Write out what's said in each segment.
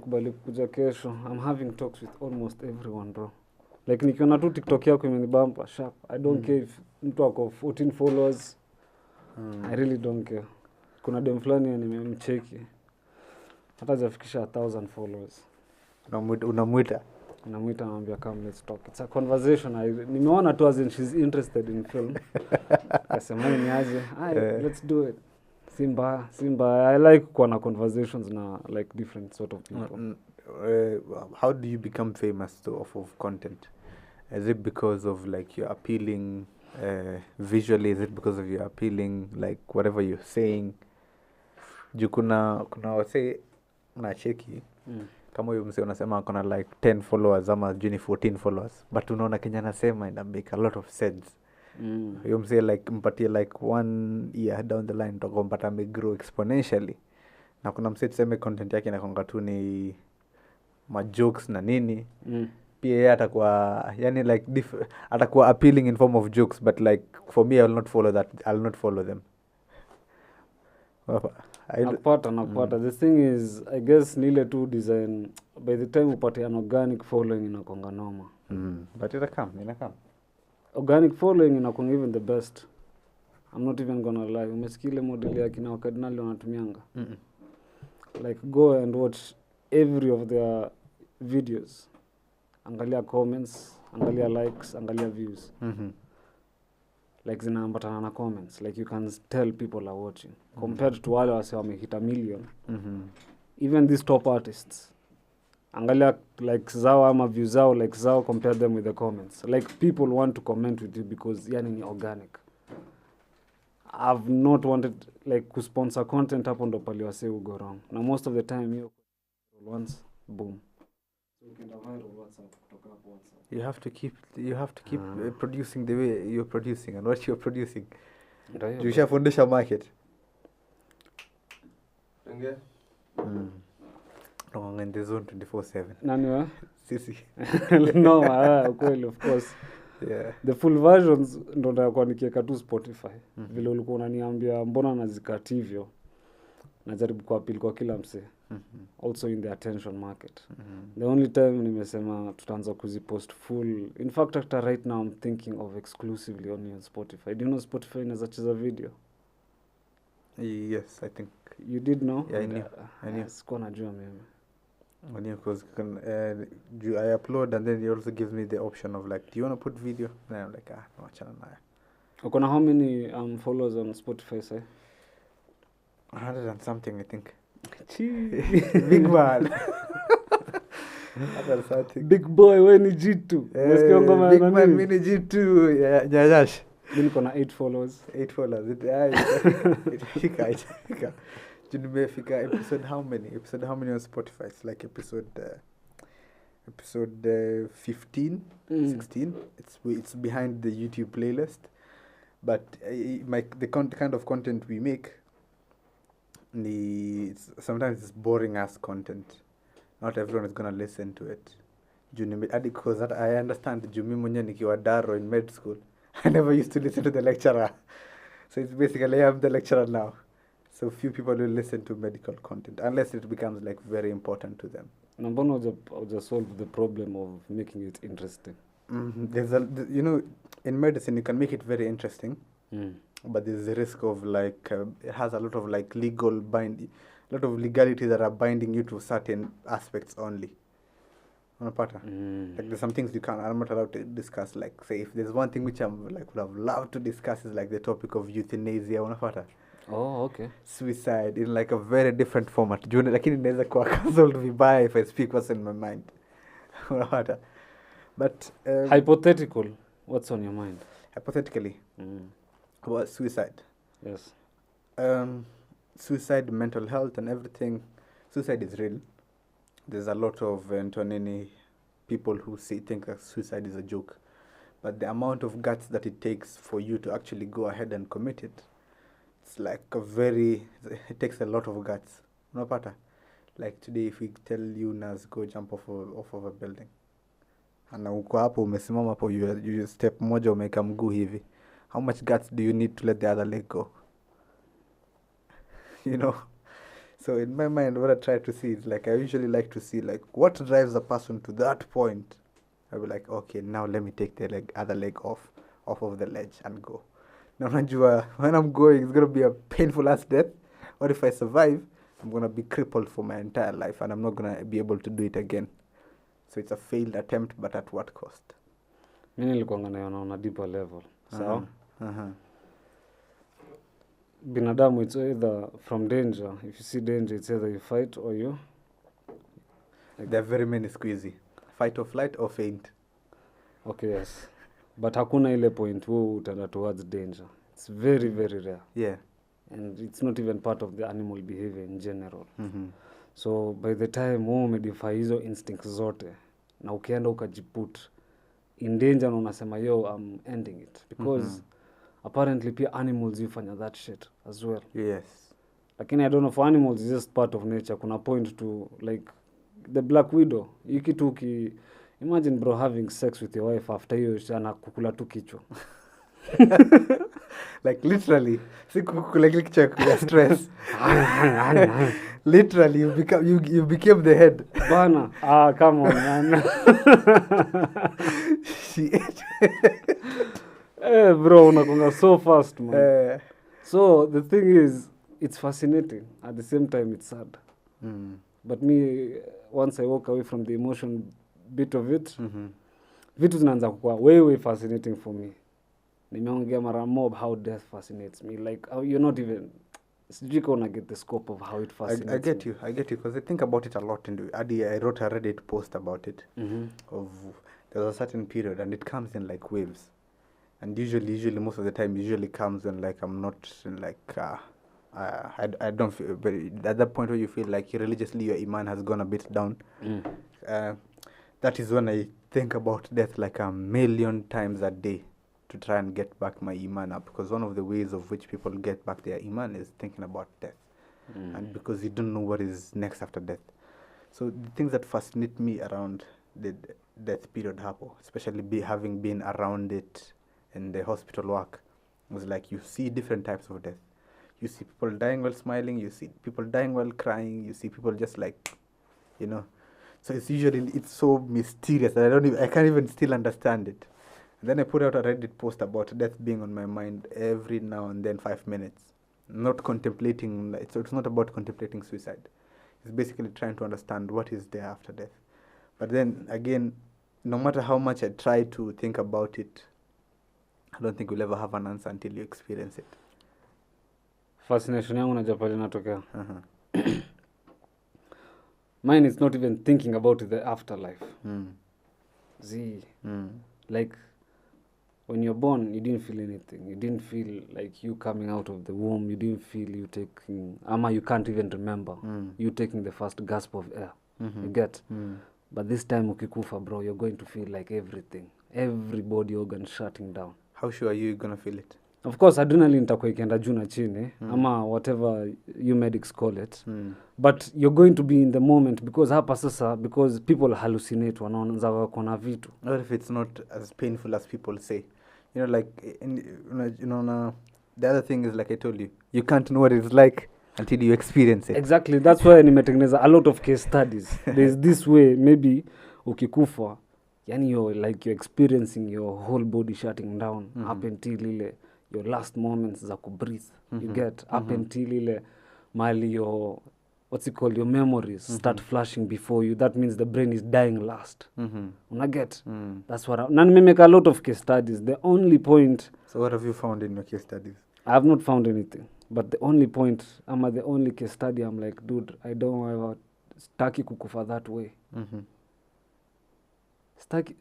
Kubali kuja kesho. I'm having talks with almost everyone, bro. Like nikiona tu TikTok yako imenibamba sharp. I don't care if mtu ako 14 followers. I really don't care. Kuna dem fulani nimemcheki. Hata hajafikisha 1000 followers. Unamuita Anambia come let's talk. It's a conversation. Nimeona tu as in she's interested in film. Kasema ni aje. Let's do it. Simba. I like kuwa na conversations na like different sort of people. How do you become famous off of content? Is it because of like you're appealing visually? Is it because of you're appealing like whatever you're saying? Juu kuna wase unacheki kama huyo msee unasema akona like 10 followers ama juni 14 followers, but unaona Kenya nasema ina make a lot of sense. Huyo msee like mpatie like 1 year down the line utakompata grow exponentially. Na kuna msee tuseme content yake inakonga tu ni ma jokes na nini. Pia yeye atakuwa yani like atakuwa appealing in form of jokes, but like for me I'll not follow them. Napata. The thing is, I guess nile tu design, by the time upate an organic following inakonga noma. But ina come. Organic following inakonga even the best. I'm not even gonna lie. Umesikile model ya kina wakadinali wanatumianga. Like go and watch every of their videos. Angalia comments, angalia likes, angalia views. Like zinaambatana na comments, like you can tell people are watching compared to wale wase wamehita million. Even these top artists, angalia like zao ama views zao, like zao, compare them with the comments. Like people want to comment with you because yani ni organic. I've not wanted like kusponsor content hapo ndo pali wase ugo wrong. Na most of the time you once boom. You have to keep producing the way you're producing and what you're producing. You should fundisha market. No, in the zone 24/7. Nani wa? Sisi. No, kweli of course. Yeah. The full versions ndo ndakuwa nikiweka tu Spotify. Vile ulikuwa unaniambia mbona nazikati hivyo. Najaribu kuappeal kwa kila msee. Also in the attention market. The only time nimesema tutaanza kuzipost full. In fact, after right now I'm thinking of exclusively only on Spotify. Do you know Spotify inaweza cheza video? Yes, I think. You did know? Yeah, I knew. Sikuwa najua mimi. I knew because I upload and then it also gives me the option of like, do you want to put video? And I'm like, no, achana nayo. Uko na how many followers on Spotify, say? 100 and something, I think. Big man. Big boy, we ni G2. Umesikia ngoma Big man, mimi ni G2. Nyajash. Mimi niko na 8 followers. 8 followers. Itafika. Nimefika episode how many on Spotify? It's like episode 15, 16. It's behind the YouTube playlist. But the kind of content we make, sometimes it's boring ass content. Not everyone is gonna listen to it. Because that I understand. Jumi mwenye nikiwa daro in med school, I never used to listen to the lecturer. So it's basically I'm the lecturer now. So few people will listen to medical content unless it becomes like very important to them. Na mbona uja solve the problem of making it interesting? There's in medicine you can make it very interesting. But there's the risk of like it has a lot of like a lot of legality that are binding you to certain aspects only. Unapata? Like there's some things I'm not allowed to discuss. Like say if there's one thing which I'm like would have loved to discuss is like the topic of euthanasia. Unapata? Oh, okay. Suicide in like a very different format. Lakini inaweza kuwa cancelled vibaya if I speak what's in my mind. Unapata? But hypothetical, what's on your mind? Hypothetically. About suicide. Yes. Suicide, mental health and everything. Suicide is real. There's a lot of people who think that suicide is a joke. But the amount of guts that it takes for you to actually go ahead and commit it, it's like it takes a lot of guts. No pata. Like today if we tell you Nas go jump off of a building. And uko hapo umesimama hapo you step moja umeka mguu hivi. How much guts do you need to let the other leg go? So in my mind, what I try to see is like I usually like to see like what drives a person to that point. I'll be like, okay, now let me take the other leg off of the ledge and go. Now, najua, when I'm going, it's gonna be a painful ass death. Or if I survive, I'm gonna be crippled for my entire life, and I'm not gonna be able to do it again. So it's a failed attempt, but at what cost? Mimi nilikuwa naona on a deeper level. Sawa? Binadamu, it's either from danger. If you see danger, it's either you fight or you... Like, there are very many squeezy. Fight or flight or faint. Okay, yes. But hakuna ile point wo utaenda towards danger. It's very, very rare. Yeah. And it's not even part of the animal behavior in general. Mm-hmm. So by the time wo umedify hizo instincts zote, na ukienda ukajiput in danger na unasema yo, I'm ending it. Because apparently pia animals hufanya that shit as well. Yes. Lakini I don't know, for animals it's just part of nature. Kuna point to like the black widow. Hiki tu imagine bro having sex with your wife after hiyo ana kukula tu kichwa. Like literally, si kukula kichwa kwa stress. Literally, you became the head. Bana, come on, man. She ate. Bro, unakonga so fast, man. So the thing is, it's fascinating. At the same time, it's sad. But me, once I walk away from the emotion bit of it, vitu zinaanza kuwa way fascinating for me. Nimeongea mara mob how death fascinates me. Like, you're not even... Sijui kama get the scope of how it fascinates I get you, because I think about it a lot. And I wrote a Reddit post about it. Of there's a certain period, and it comes in like waves. And usually most of the time, usually comes when like I'm not like I don't feel, but at that point where you feel like religiously your iman has gone a bit down. That is when I think about death like 1,000,000 times a day to try and get back my iman up, because one of the ways of which people get back their iman is thinking about death. And because you don't know what is next after death. So the things that fascinate me around the death period happen, especially having been around it in the hospital work, was like you see different types of death. You see people dying while smiling, you see people dying while crying, you see people just like, you know. So it's so mysterious that I can't even still understand it. And then I put out a Reddit post about death being on my mind every now and then 5 minutes. Not contemplating, it's not about contemplating suicide. It's basically trying to understand what is there after death. But then again, no matter how much I try to think about it, I don't think we'll ever have an answer until you experience it. Fascination yangu najua pale inatokea. Mine is not even thinking about the afterlife. Like, when you're born, you didn't feel anything. You didn't feel like you coming out of the womb. You didn't feel you taking... you can't even remember. You taking the first gasp of air. You get? But this time, ukikufa, bro, you're going to feel like everything. Every body organ shutting down. How sure are you going to feel it? Of course, adrenaline itakuwa ikienda juu na chini. Ama whatever you medics call it. But you're going to be in the moment because hapa sasa, because people hallucinate, wanaanza wakona vitu. What if it's not as painful as people say? You know, like, the other thing is, like I told you, you can't know what it's like until you experience it. Exactly. That's why nimetengeneza a lot of case studies. There's this way, maybe, ukikufa, yani you're experiencing your whole body shutting down up until your last moments za kubreathe. You get up until mali your, what's it called, your memories start flashing before you. That means the brain is dying last. Una get? That's what na nimemake a lot of case studies. The only point... So what have you found in your case studies? I have not found anything. But the only point, the only case study, I'm like, dude, I don't ever staki kukufa that way. Staki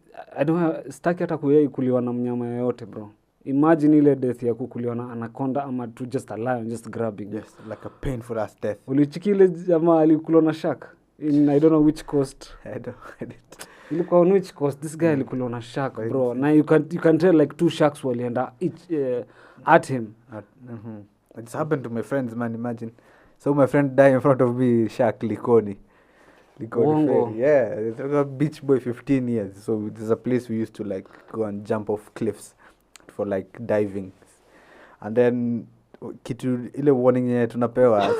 hata kuyai kuliwa na mnyama yoyote, bro. Imagine ile death ya kukuliwa na anaconda ama to just a lion just grabbing. Yes, like a painful ass death. Ulichiki ile jamaa alikuliwa na shark in I don't know which coast. I didn't. Ilikuwa on which coast this guy alikuliwa na shark, bro. Now you can tell like two sharks walienda each at him. It's happened to my friends, man, imagine. So my friend died in front of me, shark Likoni. Ferry. Yeah, it's like a beach boy 15 years. So there's a place we used to like go and jump off cliffs for like diving. And then kitu ile warning yenye tunapewa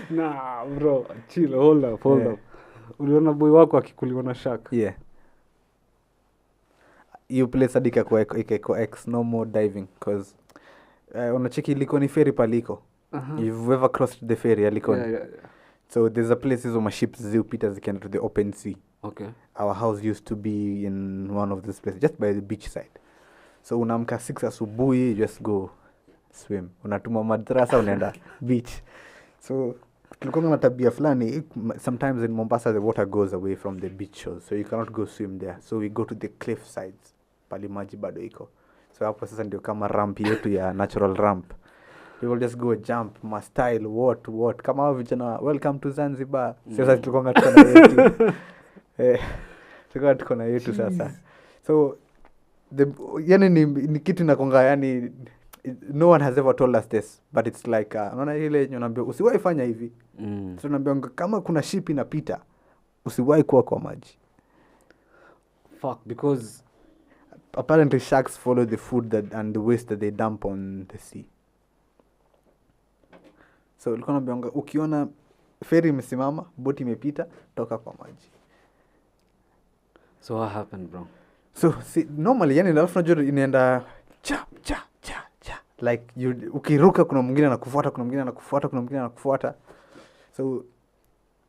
Nah, bro, chill, hold up. Uliona boy wako akikuliwa na shark? Yeah. You place sadika kwa X, no more diving, because unacheki Likoni ferry paliko. You've ever crossed the ferry ya Likoni? Yeah. So there's a place hizo maships ziupita zikienda to the open sea. Okay. Our house used to be in one of these places, just by the beach side. So unaamka 6 asubuhi, just go swim. Unatuma madrasa, unaenda beach. So tulikuwa na tabia fulani, sometimes in Mombasa the water goes away from the beach shores, so you cannot go swim there. So we go to the cliff sides, pali maji bado iko. So hapo sasa ndio kama ramp yetu ya natural ramp. People just go jump, ma style, what. Kama hao vijana, welcome to Zanzibar. Sasa tulikuwa tuko na yetu. Tulikuwa tuko na yetu sasa. So yani ni kitu nakonga, yani no one has ever told us this, but it's like unaona ile unaambia usiwahi fanya hivi. So unaambia kama kuna ship inapita usiwahi kuwa kwa maji. Fuck, because apparently sharks follow the food and the waste that they dump on the sea. So ulikuwa unaambia ukiona ferry imesimama, boti imepita, toka kwa maji. So what happened, bro? So normally yani alafu unajua inaenda cha like ukiruka kuna mwingine anakufuata. So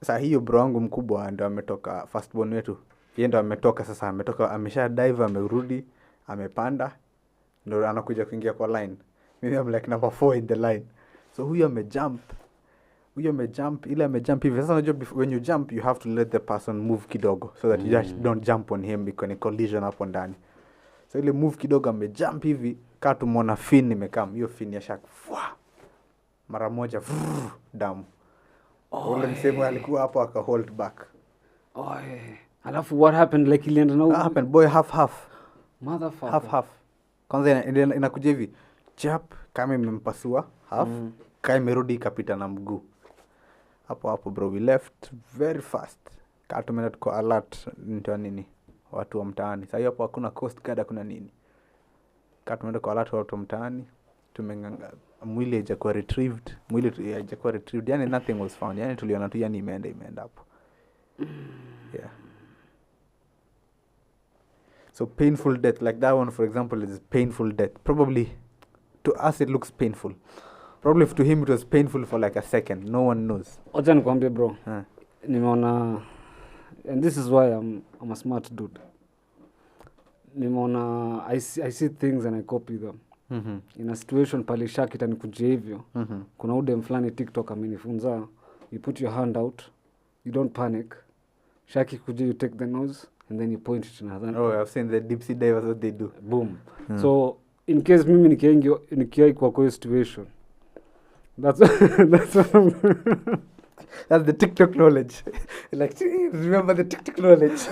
saa hiyo bro wangu mkubwa ndo ametoka, firstborn wetu. Yeye ndo ametoka sasa, amesha dive, amerudi, amepanda, ndo anakuja kuingia kwa line. Mimi I'm like number 4 in the line. So huyo amejump hivi. Sasa unajua when you jump you have to let the person move kidogo so that you just don't jump on him because ni collision hapo ndani. So ile move kidogo amejump hivi, kaa tumeona fin imekam, hiyo fin ya shark mara moja damu. Ule msemo alikuwa hapo aka hold back. Alafu what happened, like ilienda na happened boy half motherfucker half. Kwanza inakuja hivi chap kama imempasua half, kama imerudi ikapita na mguu. Hapo bro we left very fast. Katumeenda tuko alert ndio nini watu wa mtaani. Sasa hapo hakuna coast guard, hakuna nini. Katumeenda kwa alert watu wa mtaani. Tumenganga mwili haijakuwa retrieved. Yani nothing was found. Yani tuliona tu yani imeenda hapo. Yeah. So painful death like that one for example is painful death. Probably to us it looks painful. Probably to him it was painful for like a second. No one knows. Acha nikwambie bro. Nimeona, and this is why I'm a smart dude. Nimeona I see things and I copy them. In a situation pale shark itanikujia hivyo. Kuna udem fulani TikTok amenifunza, you put your hand out, you don't panic. Shark ikuje, you take the nose and then you point it in her hand. I've seen the deep sea divers what they do. Boom. So in case mimi nikiai kwa situation, that's the TikTok knowledge. Like remember the TikTok knowledge.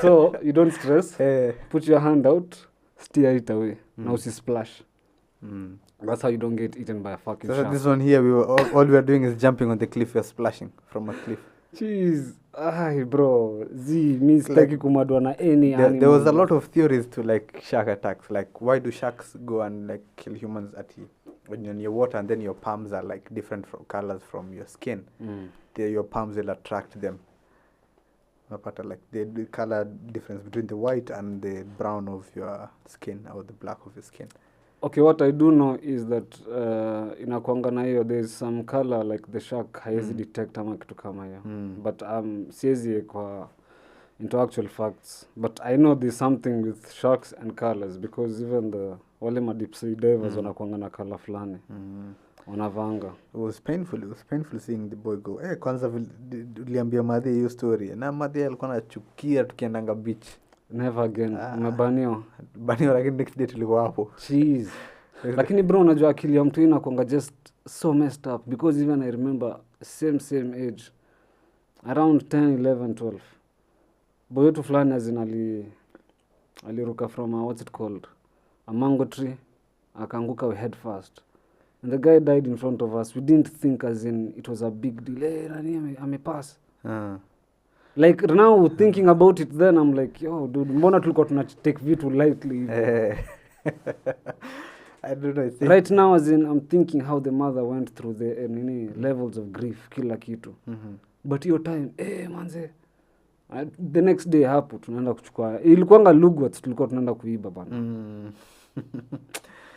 So you don't stress. Put your hand out, steer it away. Now see splash. That's how you don't get eaten by a fucking shark. This one here, all we are doing is jumping on the cliff. We are splashing from a cliff. Jeez, bro. Me sitaki kumadwa na any animal. There was a lot of theories to like shark attacks. Like why do sharks go and like kill humans at you when you're in your water and then your palms are like different colors from your skin? Your palms will attract them. Like the color difference between the white and the brown of your skin or the black of your skin. Okay, what I do know is that inakuanga na hiyo, there's some color like the shark haiwezi detect ama kitu kama hiyo. But siezi kwa into actual facts. But I know there's something with sharks and colors because even wale ma deep sea divers wanakuanga na color fulani. Wanavanga. It was painful seeing the boy go. Kwanza niliambia madhi hiyo story. Na madhi alikuwa anachukia tukiendanga beach. Never again. Umebaniwa. Baniwa lakini next day tulikuwa hapo. Jeez. Lakini bro unajua akili ya mtu inakuanga just so messed up because even I remember same age around 10, 11, 12. Boy wetu fulani aliruka from what's it called? A mango tree. Akaanguka head first. And the guy died in front of us. We didn't think as in it was a big deal. Nani amepass. Like now thinking about it then I'm like, yo dude, mbona tulikuwa take vitu lightly. I don't know. Right now, as in, I'm thinking how the mother went through the levels of grief, kila kitu. But your time, manze, the next day hapo tunaenda kuchukua, ilikuwanga Lugwats tulikuwa tunaenda kuiba bana.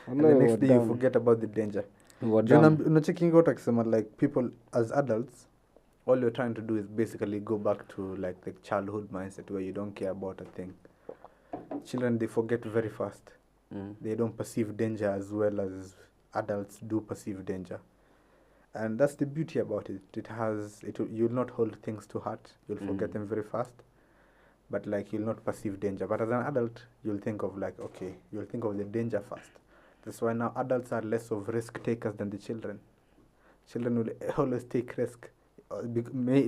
And the next day you forget about the danger. Checking out akisema like people as adults, all you're trying to do is basically go back to like the childhood mindset where you don't care about a thing. Children, they forget very fast. They don't perceive danger as well as adults do perceive danger. And that's the beauty about it. You'll not hold things to heart. You'll forget them very fast. But like you'll not perceive danger. But as an adult, you'll think of like, okay, you'll think of the danger first. That's why now adults are less of risk takers than the children. Children will always take risk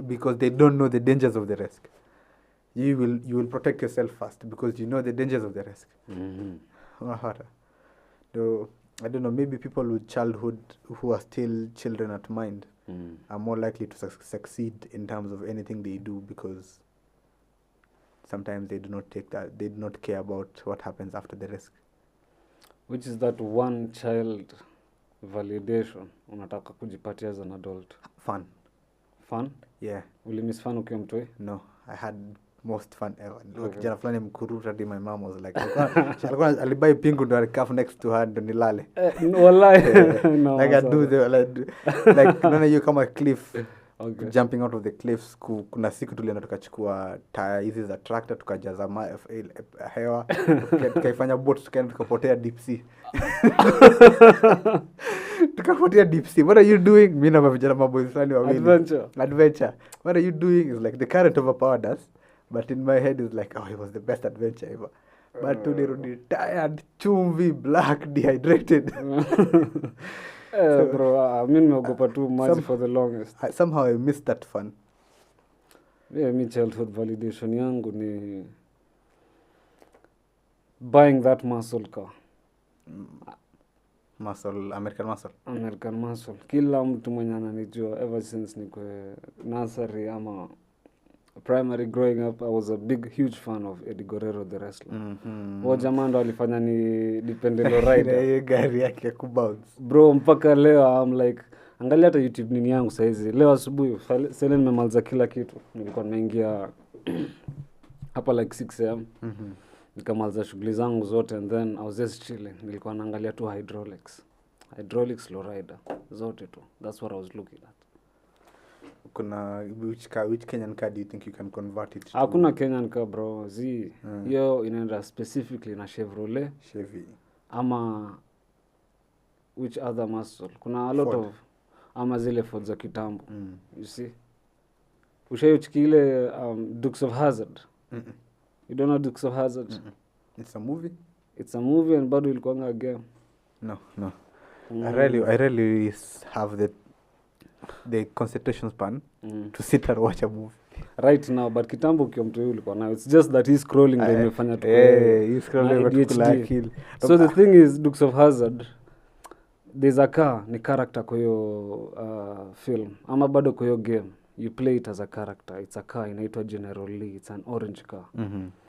because they don't know the dangers of the risk. You will protect yourself first because you know the dangers of the risk. Though, I don't know, maybe people with childhood who are still children at mind are more likely to succeed in terms of anything they do because sometimes they do not care about what happens after the risk. Which is that one child validation unataka kujipatia as an adult? Fun. Fun? Yeah. Ulimiss fun ukiwa mtoi? No, I had most fun ever. Kijana fulani mkuruta hadi my mom was like, alikuwa alibai pingu ndo alikafu next to her ndo nilale. Wallahi. No, like I do the like nana you kama cliff. Okay. Jumping out of the cliffs. Kuna siku tulienda tukachukua tire hizi za tractor tukajaza hewa tukaifanya boat tukaenda tukapotea deep sea. Tukapotea deep sea. What are you doing? Mimi na vijana maboys fulani wawili. Adventure. What are you doing? Is like the current overpowered us. But in my head, it's like, oh, it was the best adventure ever. But tulirudi tired, chumvi, black, dehydrated. Bro, mimi nimeogopa tu maji for the longest. Somehow I missed that fun. Yeah, mi childhood validation yangu ni buying that muscle car. American muscle. Kila mtu mwenye ananijua ever since nikwe nursery ama primary growing up, I was a huge fan of Eddie Guerrero the wrestler. Jamaa ndo alifanya ni dependent rider. Gari yake kubounce. Bro, mpaka leo I'm like, angalia hata YouTube nini yangu saizi. Leo asubuhi sasa nimemaliza kila kitu. Nilikuwa nimeingia hapa like 6 am. Nikamaliza shughuli zangu zote and then I was just chilling. Nilikuwa naangalia tu hydraulics low rider zote tu. That's what I was looking at. Kuna which Kenyan car do you think you can convert it to? Hakuna Kenyan car bro. Hiyo inaenda specifically na Chevy. Ama which other muscle? Kuna a lot Ford. Of ama zile Ford za kitambo. You see? Ushaichiki ile Dukes of Hazzard. You don't know Dukes of Hazzard? It's a movie? It's a movie and bado ilikuwa a game. No. I really have the concentration span to sit and watch a movie. Right now, but kitambo ukiwa mtu ulikuwa nayo. It's just that he's scrolling ndio imefanya tu. He's scrolling to like. So the thing is, Dukes of Hazzard, there's a car, ni character kwa hiyo film. Ama bado kwa hiyo game. You play it as a character. It's a car, inaitwa General Lee. It's an orange car.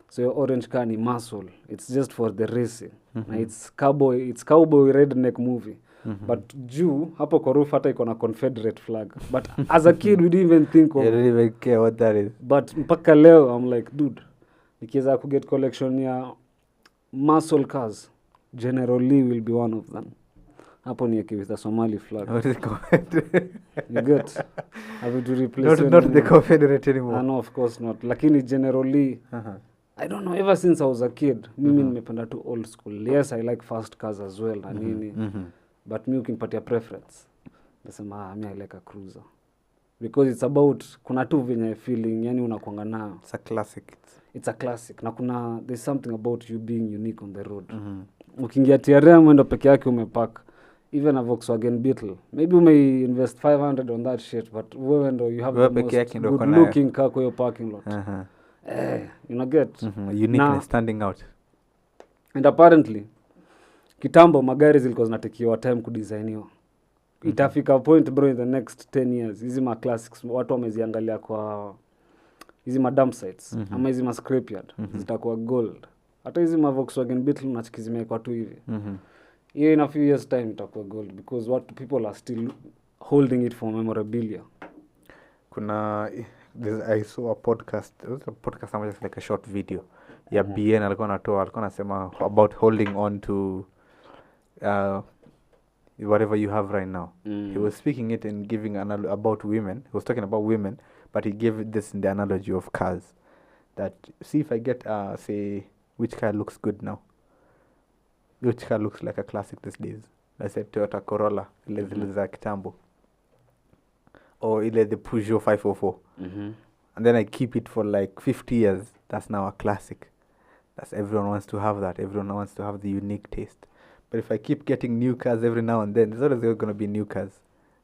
So your orange car ni muscle. It's just for the racing. Na it's cowboy redneck movie. But juu hapo kwa roof hata iko na Confederate flag. But as a kid we didn't even think of. You didn't even care what that is. But mpaka leo I'm like, dude, nikiweza ku get collection ya muscle cars, General Lee will be one of them. Hapo ni with the Somali flag. What is Confederate? You get? Have to replace not the Confederate anymore. No, of course not. Lakini General Lee. I don't know, ever since I was a kid, mimi nimependa tu old school. Yes, I like fast cars as well na nini. But mi ukinipatia preference, nasema mi I like a cruiser. Because it's about, kuna tu venye feeling, yani unakuanga nayo. It's a classic. It's a classic. Na there's something about you being unique on the road. Ukiingia TRM mwendo peke yake umepark. Even a Volkswagen Beetle. Maybe you may invest 500 on that shit, but wewe ndo you have the most good looking car kwa your parking lot. You get? Uniqueness standing out. And apparently, kitambo magari zilikuwa zinatekiwa time kudesigniwa. Itafika point bro in the next 10 years hizi ma classics watu wameziangalia kwa hizi ma dump sites ama hizi ma scrapyard zitakuwa gold. Hata hizi ma Volkswagen Beetle unachikizimekwa tu hivi. hiyo in a few years time itakuwa gold because what people are still holding it for memorabilia. I saw a podcast, it was a podcast ama just like a short video ya BN alikuwa anasema about holding on to whatever you have right now. He was speaking it and giving about women. He was talking about women, but he gave this in the analogy of cars. That see if I get say which car looks good now, which car looks like a classic these days. Let's say Toyota Corolla, ile zile za kitambo, or ile the Peugeot 504. And then I keep it for like 50 years. That's now a classic. That's everyone wants to have that. Everyone wants to have the unique taste. But if I keep getting new cars every now and then, there's always going to be new cars.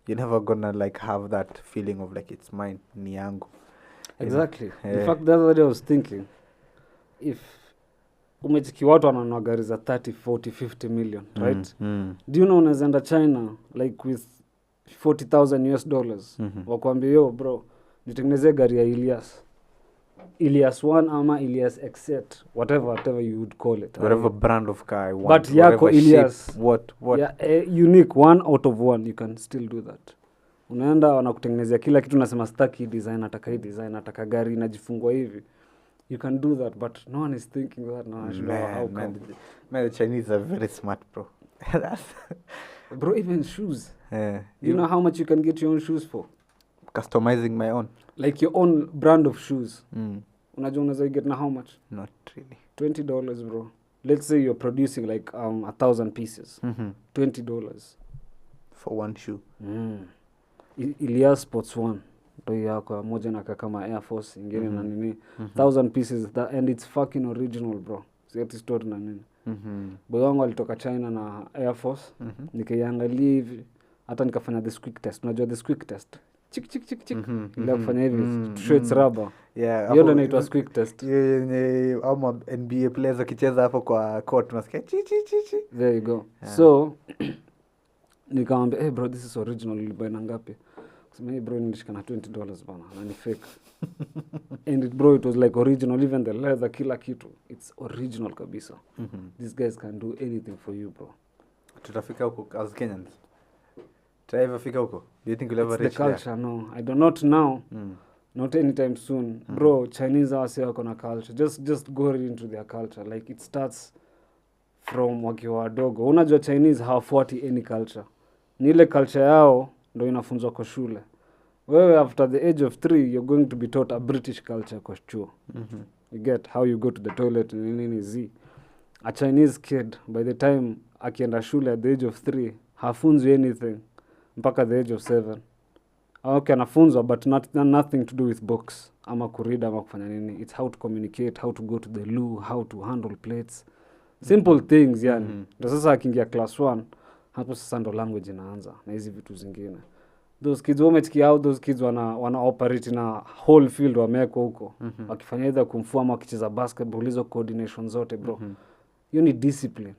You're never going to like have that feeling of like it's mine, ni yangu. Exactly. In fact, the other day I was thinking, if umechiki watu wananunua gari za 30, 40, 50 million, right? Do you know unaweza enda China like with $40,000 wakwambia yo bro, nitengenezee gari ya Ilyaas 1 ama Ilyaas XZ, whatever you would call it. Whatever brand of car I want. But yako Ilyaas, what? Yeah, unique, 1 out of 1, you can still do that. Unaenda wanakutengenezea kila kitu, nasema staki design, nataka hii design, nataka gari inajifungua hivi. You can do that, but no one is thinking that now. Man, the Chinese are very smart, bro. Bro, even shoes. You know how much you can get your own shoes for? Customizing my own. Like your own brand of shoes. Unajua unaweza get na how much? Not really. $20, bro. Let's say you're producing like 1,000 pieces. $20 for one shoe. Ilyaas Sports 1 ndo yako moja na kama Air Force ingine na nini 1,000 pieces and it's fucking original, bro. Siati story na nini. Boy wangu alitoka China na Air Force. Nikaiangalia hivi hata nikafanya the squeak test. Unajua the squeak test? Chik ila kufanya hivi to show it's rubber. Yeah, hiyo ndo inaitwa squeak test. Ama NBA players wakicheza hapo kwa court unasikia chi. There you go. So nikamwambia hey bro, this is original, ulibuy na ngapi? Sema hey bro, nilishika na $20 bana, na ni fake. And bro, it was like original, even the leather, kila kitu, it's original kabisa. These guys can do anything for you, bro. Tutafika huko as Kenyans. Ever fika huko? Do you think we'll ever reach the culture there? No, I do not now. Not anytime soon. Bro, Chinese are say wako na culture. Just go into their culture. Like it starts from wakiwa wadogo. Unajua Chinese hawafuati any culture. Ni ile culture yao ndo inafunzwa kwa shule. Wewe after the age of 3 you're going to be taught a British culture kwa chuo. You get how you go to the toilet nini z. A Chinese kid by the time akienda shule at the age of 3 hafunzwi anything mpaka the age of 7. Okay, anafunzwa but nothing to do with books ama kurida ama kufanya nini. It's how to communicate, how to go to the loo, how to handle plates, simple things yani. Ndio sasa akiingia class 1 hapo sasa ndo language inaanza na hizi vitu zingine. Those kids wametikia out, those kids wana operate na whole field wameko huko. Wakifanya either kumfua ama wakicheza basketball, hizo coordination zote bro. Hiyo ni discipline.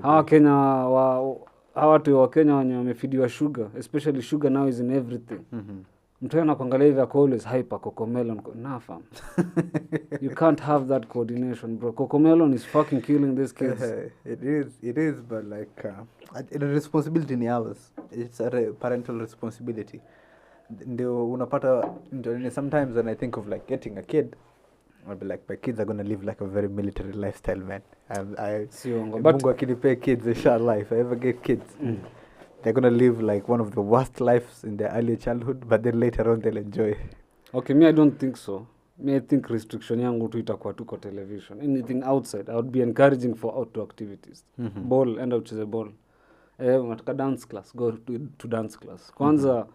Hawa Kenya hawa watu wa Kenya wenye wamefidiwa sugar, especially sugar now is in everything. Mtu anakuangalia hivi ako always hyper cocomelon fam. You can't have that coordination, bro. Cocomelon is fucking killing these kids. It is but like the responsibility ni ours. It's a parental responsibility. Ndio unapata sometimes when I think of like getting a kid, I'll be like, my kids are going to live like a very military lifestyle, man. But Mungu akinipe kids, inshallah, if I ever get kids, they're going to live like one of the worst lives in their early childhood, but then later on they'll enjoy. Okay, me I don't think so. Me I think restriction yangu tu itakuwa tu kwa television. Anything outside, I would be encouraging for outdoor activities. Ball, enda ucheze ball. Unataka dance class, go to dance class. Kwanza,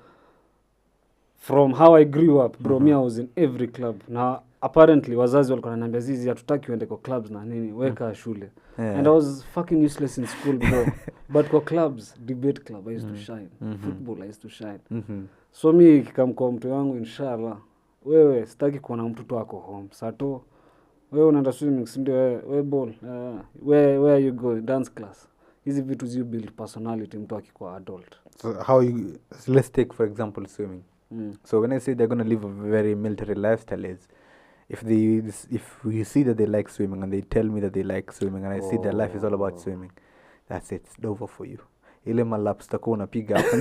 from how I grew up, bro, me I was in every club. Na apparently wazazi walikuwa wananiambia zizi hatutaki uende kwa clubs na nini, weka shule. And I was fucking useless in school, bro. But kwa clubs, debate club I used to shine. Football I used to shine. So me kikam kwa mtu wangu inshallah, wewe sitaki kuona mtoto wako home. Sato wewe unaenda swimming, si ndio wewe ball. Where are you going? Dance class. Hizi vitu you build personality mtu akikuwa adult. So let's take for example swimming. So when I say they're going to live a very military lifestyle is if you see that they like swimming and they tell me that they like swimming and I see their life is all about swimming, that's it, it's over for you. Ile malap zitakuwa unapiga hapo.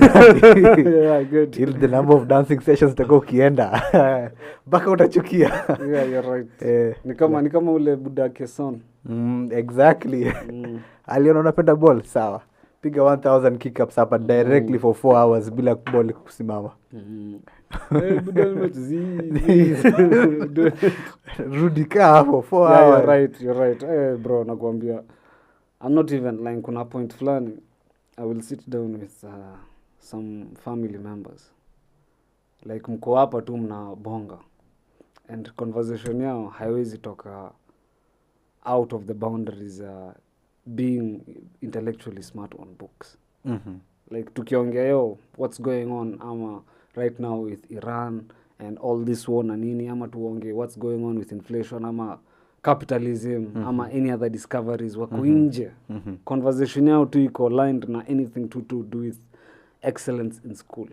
Yeah, good. The number of dancing sessions zitakuwa ukienda mpaka utachukia. Yeah, you're right. Ni kama ule budake son. Exactly. Aliona unapenda ball, sawa. Piga 1000 kick-ups hapa directly for 4 hours bila ball kusimama. Rudi kaa hapo 4 hours. You're right. Bro, nakwambia. I'm not even like kuna point fulani. I will sit down with some family members. Like mko hapa tu mnabonga. And conversation yao haiwezi toka out of the boundaries being intellectually smart on books. Like tukiongea yo what's going on ama right now with Iran and all this war na nini, ama tuongee what's going on with inflation ama capitalism ama any other discoveries wako nje. Conversation yao tu iko aligned na anything to do with excellence in school.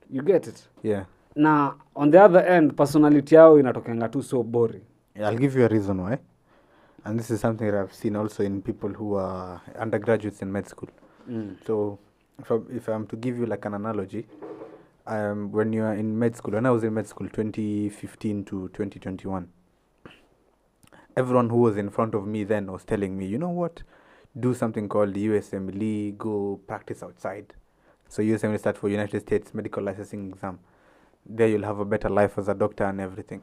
You get it? Yeah. Na on the other end personality yao inatokenga tu so boring. I'll give you a reason why. And this is something that I've seen also in people who are undergraduates in med school. So if I'm to give you like an analogy, when you are in med school, when I was in med school 2015 to 2021, everyone who was in front of me then was telling me, you know what, do something called the USMLE, go practice outside. So USMLE stands for United States Medical Licensing Exam. There you'll have a better life as a doctor and everything.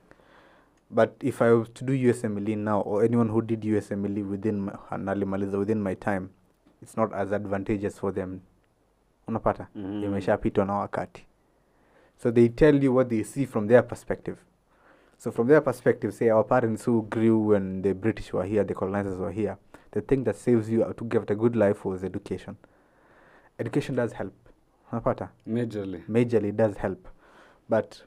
But if I was to do USMLE now, or anyone who did USMLE within my time, it's not as advantageous for them. Unapata? Imeshapitwa na wakati. So they tell you what they see from their perspective. So from their perspective, say our parents who grew when the British were here, the colonizers were here, the thing that saves you to get a good life was education. Education does help. Unapata? Majorly does help. But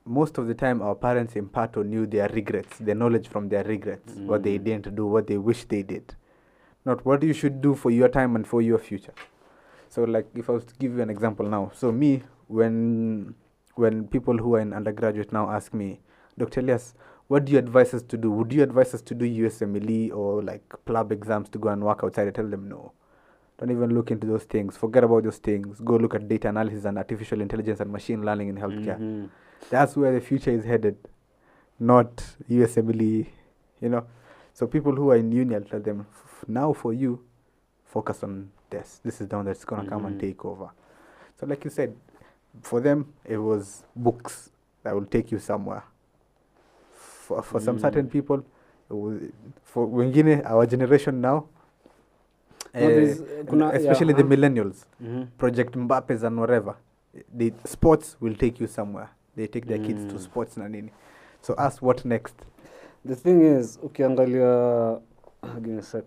most of the time our parents impart on you their regrets, the knowledge from their regrets, what they didn't do, what they wish they did. Not what you should do for your time and for your future. So like if I was to give you an example now. So me, when people who are in undergraduate now ask me, Dr. Ilyaas, what do you advise us to do? Would you advise us to do USMLE or like PLAB exams to go and work outside? I tell them no. Don't even look into those things. Forget about those things. Go look at data analysis and artificial intelligence and machine learning in healthcare. That's where the future is headed, not USMLE, you know. So people who are in uni, I'll tell them, now for you, focus on this. This is the one that's going to come and take over. So like you said, for them, it was books that will take you somewhere. For some certain people, it was, for wengine, our generation now, especially the millennials, Project Mbappe's and whatever, the sports will take you somewhere. They take their kids to sports na nini. So ask what next? The thing is, ukiangalia, give me a sec.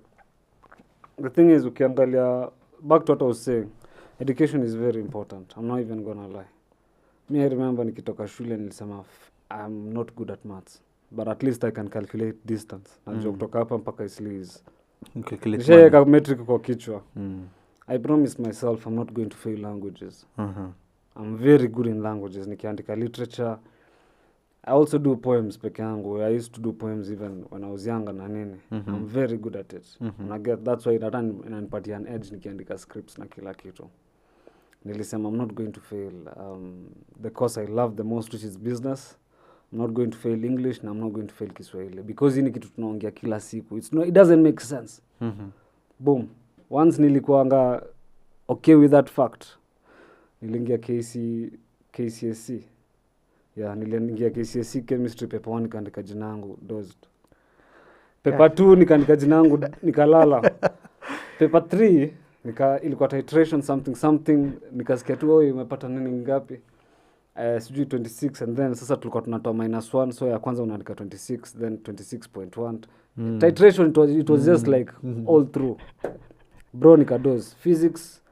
The thing is, ukiangalia, back to what I was saying, education is very important. I'm not even gonna lie. Me, I remember nikitoka shule nilisema, I'm not good at maths, but at least I can calculate distance. Najua kutoka hapa mpaka Isli is nishaweka metric kwa kichwa. I promise myself I'm not going to fail languages. I'm very good in languages. Nikiandika literature. I also do poems peke yangu. I used to do poems even when I was younger na nini. I'm very good at it. That's why inanipatia an edge nikiandika scripts na kila kitu. Nilisema I'm not going to fail the course I love the most, which is business. I'm not going to fail English and I'm not going to fail Kiswahili because hii ni kitu tunaongea kila siku. It doesn't make sense. Boom. Once nilikuanga okay with that fact. Nilingia KCSE. Yeah, niliingia KCSE chemistry paper 1 nikaandika jina langu dozed. Paper 2 nikaandika jina langu nikalala. Paper 3 ilikuwa titration something nikasikia tu umepata nini ngapi? Sijui 26 and then sasa tulikuwa tunatoa -1, so ya kwanza unaandika 26 then 26.1. Titration it was just like all through. Bro nikadoze physics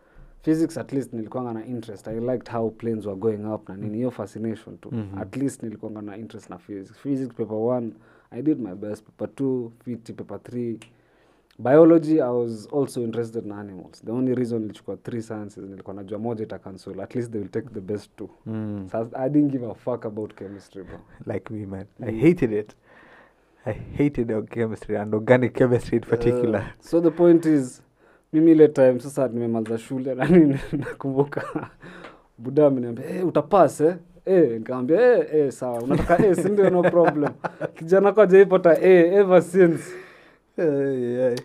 at least nilikuwa na interest. I liked how planes were going up na nini, hiyo fascination too. At least nilikuwa na interest na physics paper 1 I did my best. Paper 2 fit, paper 3 biology I was also interested in animals. The only reason nilichukua 3 sciences nilikuwa najua moja ita cancel, at least they will take the best 2. So I didn't give a fuck about chemistry, bro. Like me, man. I hated it. I hated chemistry and organic chemistry in particular. So the point is Mimi ile time sasa nimemaliza shule na nini nakumbuka buda ameniambia utapass nikamwambia sawa unataka si ndio no problem. Kijana kwa hajaipata ever since.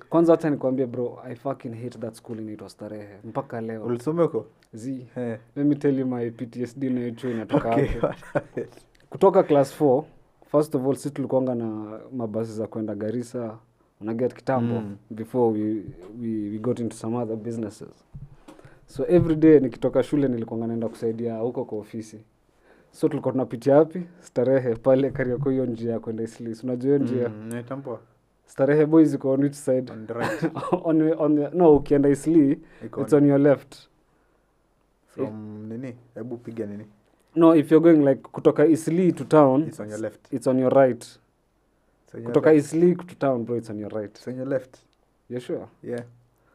Kwanza hata nikwambie bro, I fucking hate that school inaitwa Starehe mpaka leo. Ulisoma huko? Let me tell you my PTSD na hicho inatoka hapo. Kutoka class 4, first of all sisi tulikuanga na mabasi za kwenda Garissa, una get kitambo before we got into some other businesses. So every day nikitoka shule nilikuwa naenda kusaidia huko kwa ofisi. So tulikuwa tunapitia wapi? Starehe pale Kariakoo, hiyo njia kwenda Eastleigh. Unajua njia? Naitambua. Starehe boys iko on which side? On the right. No, ukienda Eastleigh, it's on your left. From nini? Hebu piga nini? No, if you're going like kutoka Eastleigh to town, it's on your left. It's on your right. Kutoka Eastleigh to town, bro, it's on your right. It's on your left. You sure? Yeah.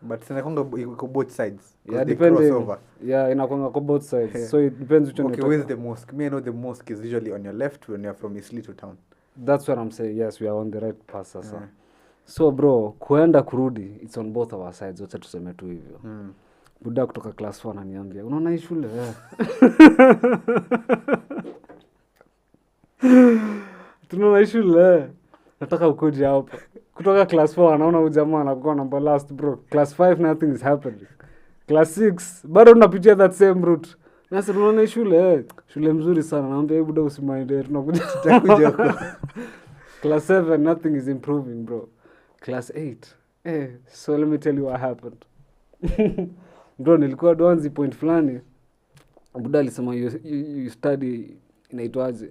But sinakonga iko both sides. Yeah, depending. Yeah, inakonga kwa both sides. Yeah. So it depends which one. Okay, where's the mosque? Me, I know the mosque is usually on your left when you're from Eastleigh to town. That's what I'm saying. Yes, we are on the right path sasa. Yeah. So bro, kuenda kurudi, it's on both of our sides. Wacha tuseme tu hivyo. Buda kutoka class 4 ananiambia, unaona hii shule? Tunaona hii shule. Nataka ukuje hapa. Kutoka class 4 anaona huyu jamaa anakuwa number last bro. Class 5 nothing is happening. Class 6 bado tunapitia that same route. Nasa tunaona hii shule, shule mzuri sana. Naambia buda usimaende tunakuja tutakuja huko. Class 7 nothing is improving bro. Class 8. So let me tell you what happened. Bro, nilikuwa doanzi point fulani. Buda alisema you study inaitwaje?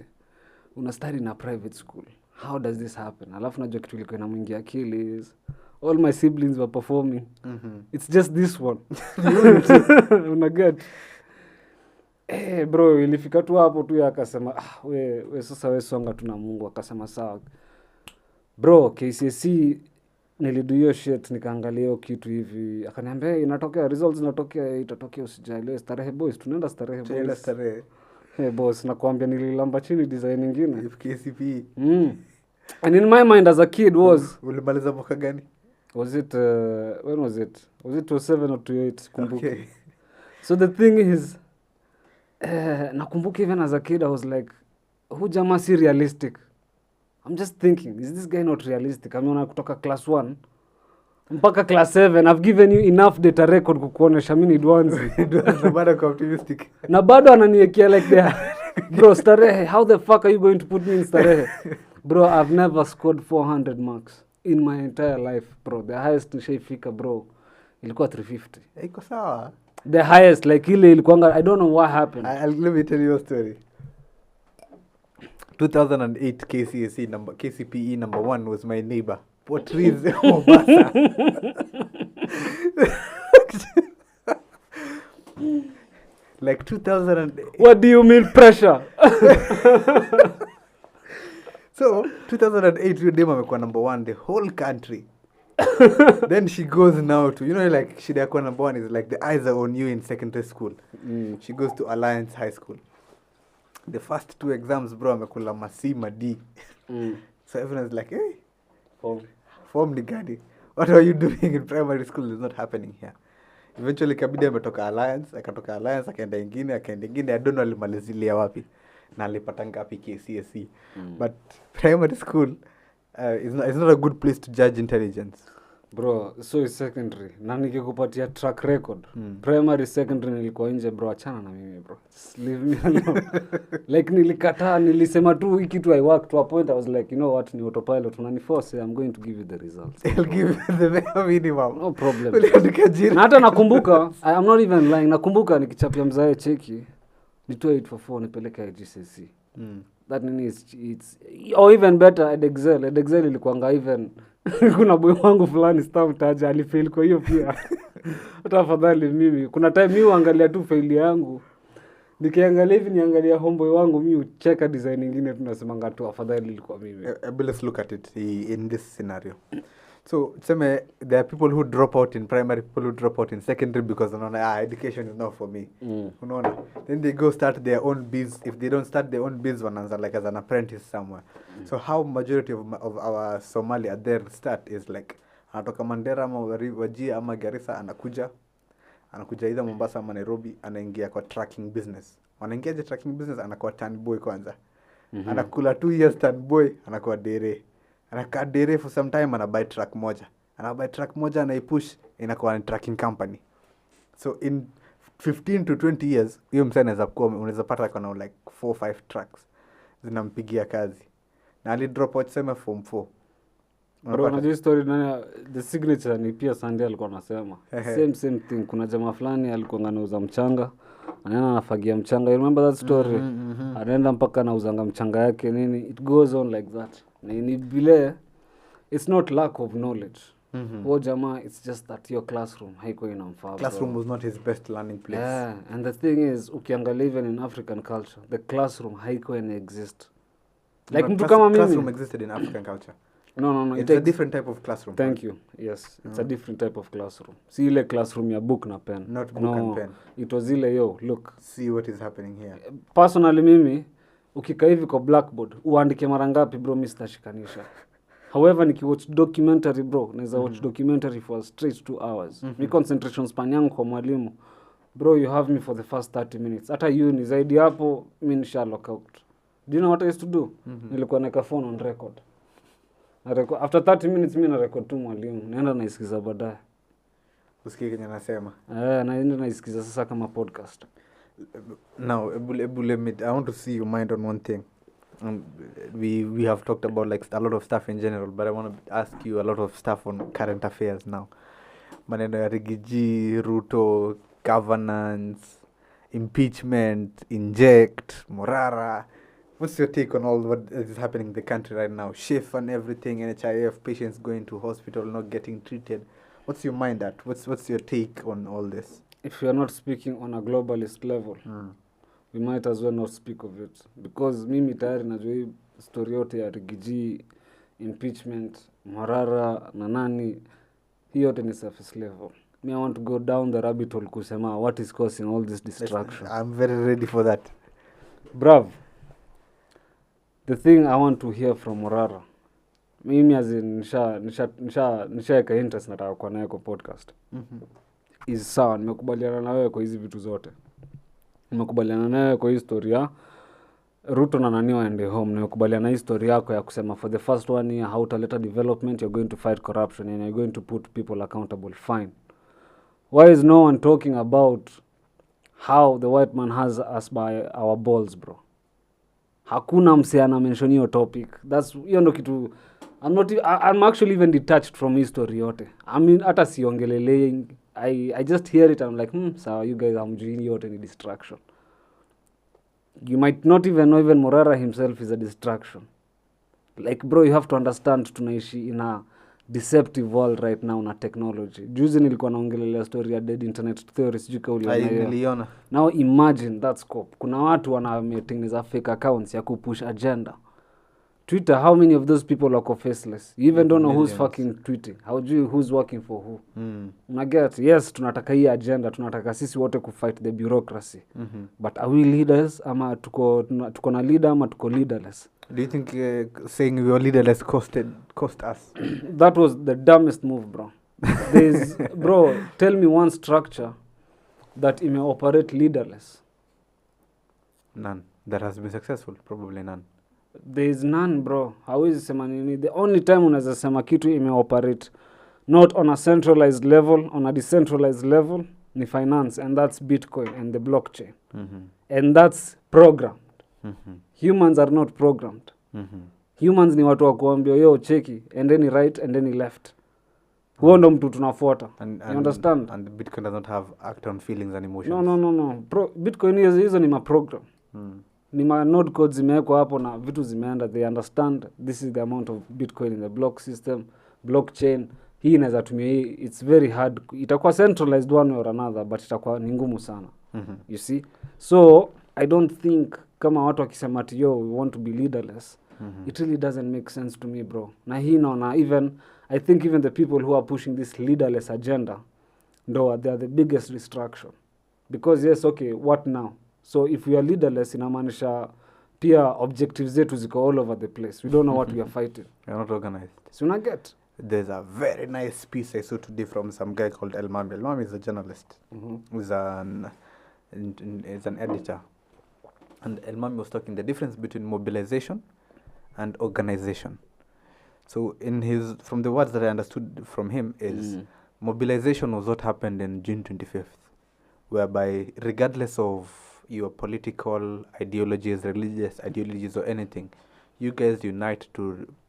Una study na private school. How does this happen? Alafu najua kitu ilikuwa inamwingia akili is all my siblings were performing. It's just this one. Una get? Bro, ilifika tu hapo tu akasema we sasa we songa tu na Mungu. Akasema sawa. Bro, KCSE nilido hiyo shit nikaangalia hiyo kitu hivi. Akaniambia inatokea results zinatokea itatokea usijali. Starehe boys tunaenda Starehe boys. Tunaenda Starehe. Boss nakwambia nililamba chini design nyingine. KCPE. And in my mind as a kid was ulimaliza mwaka gani? Was it when was it? Was it 27 or 28 kumbuka. Okay. So the thing is nakumbuka even as a kid I was like who jamaa si realistic. I'm just thinking, is this guy not realistic? Ameona kutoka class 1 mpaka class 7 I've given you enough data record kukuonesha mimi ni once. Na bado kwa optimistic. Na bado ananiwekea like there. Bro, Starehe, how the fuck are you going to put me in Starehe? Bro, I've never scored 400 marks in my entire life, bro. The highest nishaifika, bro, ilikuwa 350. Iko sawa. The highest, like ile ilikuwa, I don't know what happened. Let me tell you a story. 2008 KCPE number 1 was my neighbor. Patrice Mombasa. Like 2008. What do you mean pressure? So 2008 your name amekuwa number 1 the whole country. Then she goes now to like shida yako number 1 is like the eyes are on you in secondary school. She goes to Alliance High School. The first 2 exams bro amekula masima D. So everyone's like hey form ni gani? What are you doing in primary school is not happening here. Eventually kabidi ametoka Alliance akaenda ingine I don't know alimalizilia wapi na alipata ngapi KCSE. But primary school is not a good place to judge intelligence. Bro, so is secondary. Na nikikupatia track record. Primary, secondary nilikuwa nje bro, achana na mimi bro. Just leave me alone. Like nilikataa, nilisema tu hiki tu I worked to a point I was like, you know what, ni autopilot unaniforce, I'm going to give you the results. I'll give you the minimum. No problem. Na hata nakumbuka, I'm not even lying, nakumbuka nikichapia mzae cheki, nitoe 844 nipeleke GCSE. That means it's or even better at Excel. At Excel ilikuanga even kuna boy wangu fulani stamtaja alifail kwa hiyo pia. Hata afadhali mimi. Kuna time mimi huangalia tu fail yangu. Nikiangalia hivi niangalia homeboy wangu mimi ucheka design nyingine tunasemanga tu afadhali ilikuwa mimi. Let's look at it in this scenario. So there are people who drop out in primary, people who drop out in secondary because education is not for me. Then they go start their own biz. If they don't start their own biz, wanaanza like as an apprentice somewhere. So how majority of our Somali at their start is like anatoka Mandera ama Wajir ama Garissa, anakuja either Mombasa ama Nairobi, anaingia kwa trucking business. Wanaingiaje trucking business? Anakuwa turn boy kwanza. Anakula 2 years turn boy, anakuwa dere. Anakaa dere for some time, anabuy truck moja. Anabuy truck moja, anaipush, inakuwa ni trucking company. So in 15 to 20 years, hiyo msee unaweza pata kuna like 4-5 trucks zinampigia kazi. Na ali drop out sema form 4. Bro, unajua story na the signature ni pia Sandy alikuwa anasema. Same thing. Kuna jamaa fulani alikuwa anauza mchanga. Anaenda anafagia mchanga. You remember that story? Anaenda mpaka anauzanga mchanga yake nini. It goes on like that. Na ni vile it's not lack of knowledge. Huo jamaa, it's just that your classroom haiko inamfaa. Classroom was not his best learning place. Yeah, and the thing is, ukiangalia even in African culture, the classroom haiko exist. Like mtu kama mimi. Classroom existed in African culture. No. It's a different type of classroom. Thank you. Yes, it's a different type of classroom. Si ile classroom ya book na pen. Not book and pen. It was ile look. See what is happening here. Personally mimi, ukikaa hivi kwa blackboard, uandike mara ngapi bro, mimi sitashikanisha. However, nikiwatch documentary bro, naweza watch documentary for straight 2 hours. Mi concentration span yangu kwa mwalimu, bro, you have me for the first 30 minutes. Hata you ni zaidi hapo, mimi nisha lock out. Do you know what I used to do? Nilikuwa naweka phone on record. After 30 minutes mimi na record tu mwalimu. Naenda naisikiza baadaye. Usikie kenye nasema. Naenda naisikiza sasa kama podcast. Now, I want to see your mind on one thing. We have talked about like a lot of stuff in general, but I want to ask you a lot of stuff on current affairs now. Maneno ya Rigiji, Ruto, governance, impeachment, inject, Morara. What's your take on all what is happening in the country right now? Shift and everything, NHIF, patients going to hospital, not getting treated. What's your mind at? What's your take on all this? If you are not speaking on a globalist level, we might as well not speak of it. Because mimi tayari najua hii story yote ya Rigiji, impeachment, Morara, na nani, hii yote ni surface level. Me, I want to go down the rabbit hole kusema what is causing all this distraction. I'm very ready for that. Brav. The thing I want to hear from Morara, mimi as in nishaeka interest nataka kwa nayo kwa podcast, is sawa, nimekubaliana na wewe kwa hizi vitu zote. Nimekubaliana na wewe kwa hii story ya Ruto na nani waende home. Nimekubaliana na hii story yako ya kusema for the first 1 year hautaleta development, you're going to fight corruption and you're going to put people accountable. Fine. Why is no one talking about how the white man has us by our balls, bro? Hakuna mse ana mention hiyo topic. Hiyo ndo kitu I'm actually even detached from history yote. I mean hata siongelelei. I just hear it and I'm like, so you guys hamjui yote ni distraction. You might not even know even Morara himself is a distraction. Like bro, you have to understand tunaishi in a deceptive world right now na technology. Juzi nilikuwa naongelelea story ya dead internet theory, sijui kama uliona. Now imagine that scope. Kuna watu wanatengeneza fake accounts ya kupush agenda. Twitter, how many of those people are faceless? You even don't know who's fucking tweeting. How do you who's working for who? Unaget, yes, tunataka hii agenda, tunataka sisi wote kufight the bureaucracy. But are we leaders ama tuko na leader ama tuko leaderless? Do you think saying we are leaderless cost us? That was the dumbest move, bro. Bro, tell me one structure that may operate leaderless. None. That has been successful, probably none. There is none, bro. Hawezi sema nini. The only time unaweza sema kitu operate not on a centralized level, on a decentralized level, ni finance, and that's Bitcoin and the blockchain. And that's programmed. Humans are not programmed. Humans ni watu wa kuambia yo cheki and then right and then left. Huo ndo mtu tunafuata. You understand? And Bitcoin does not have act on feelings and emotions. No. Bitcoin hizo ni maprogram. Ni node codes zimewekwa hapo na vitu zimeenda. They understand this is the amount of Bitcoin in the block system, blockchain. Hii inaweza tumia hii. It's very hard. Itakuwa centralized one way or another, but itakuwa ni ngumu sana. You see? So, I don't think kama watu wakisema ati yo we want to be leaderless, it really doesn't make sense to me, bro. Na hii naona I think even the people who are pushing this leaderless agenda, they are the biggest distraction. Because yes, okay, what now? So if we are leaderless, inamaanisha pia objectives zetu ziko all over the place. We don't know what we are fighting. We are not organized. So una get? there's a very nice piece I saw today from some guy called El Mami. El Mami is a journalist. Who's is an editor. And El Mami was talking the difference between mobilization and organization. So from the words that I understood from him is mobilization was what happened in June 25th, whereby regardless of your political ideologies, religious ideologies or anything, you guys unite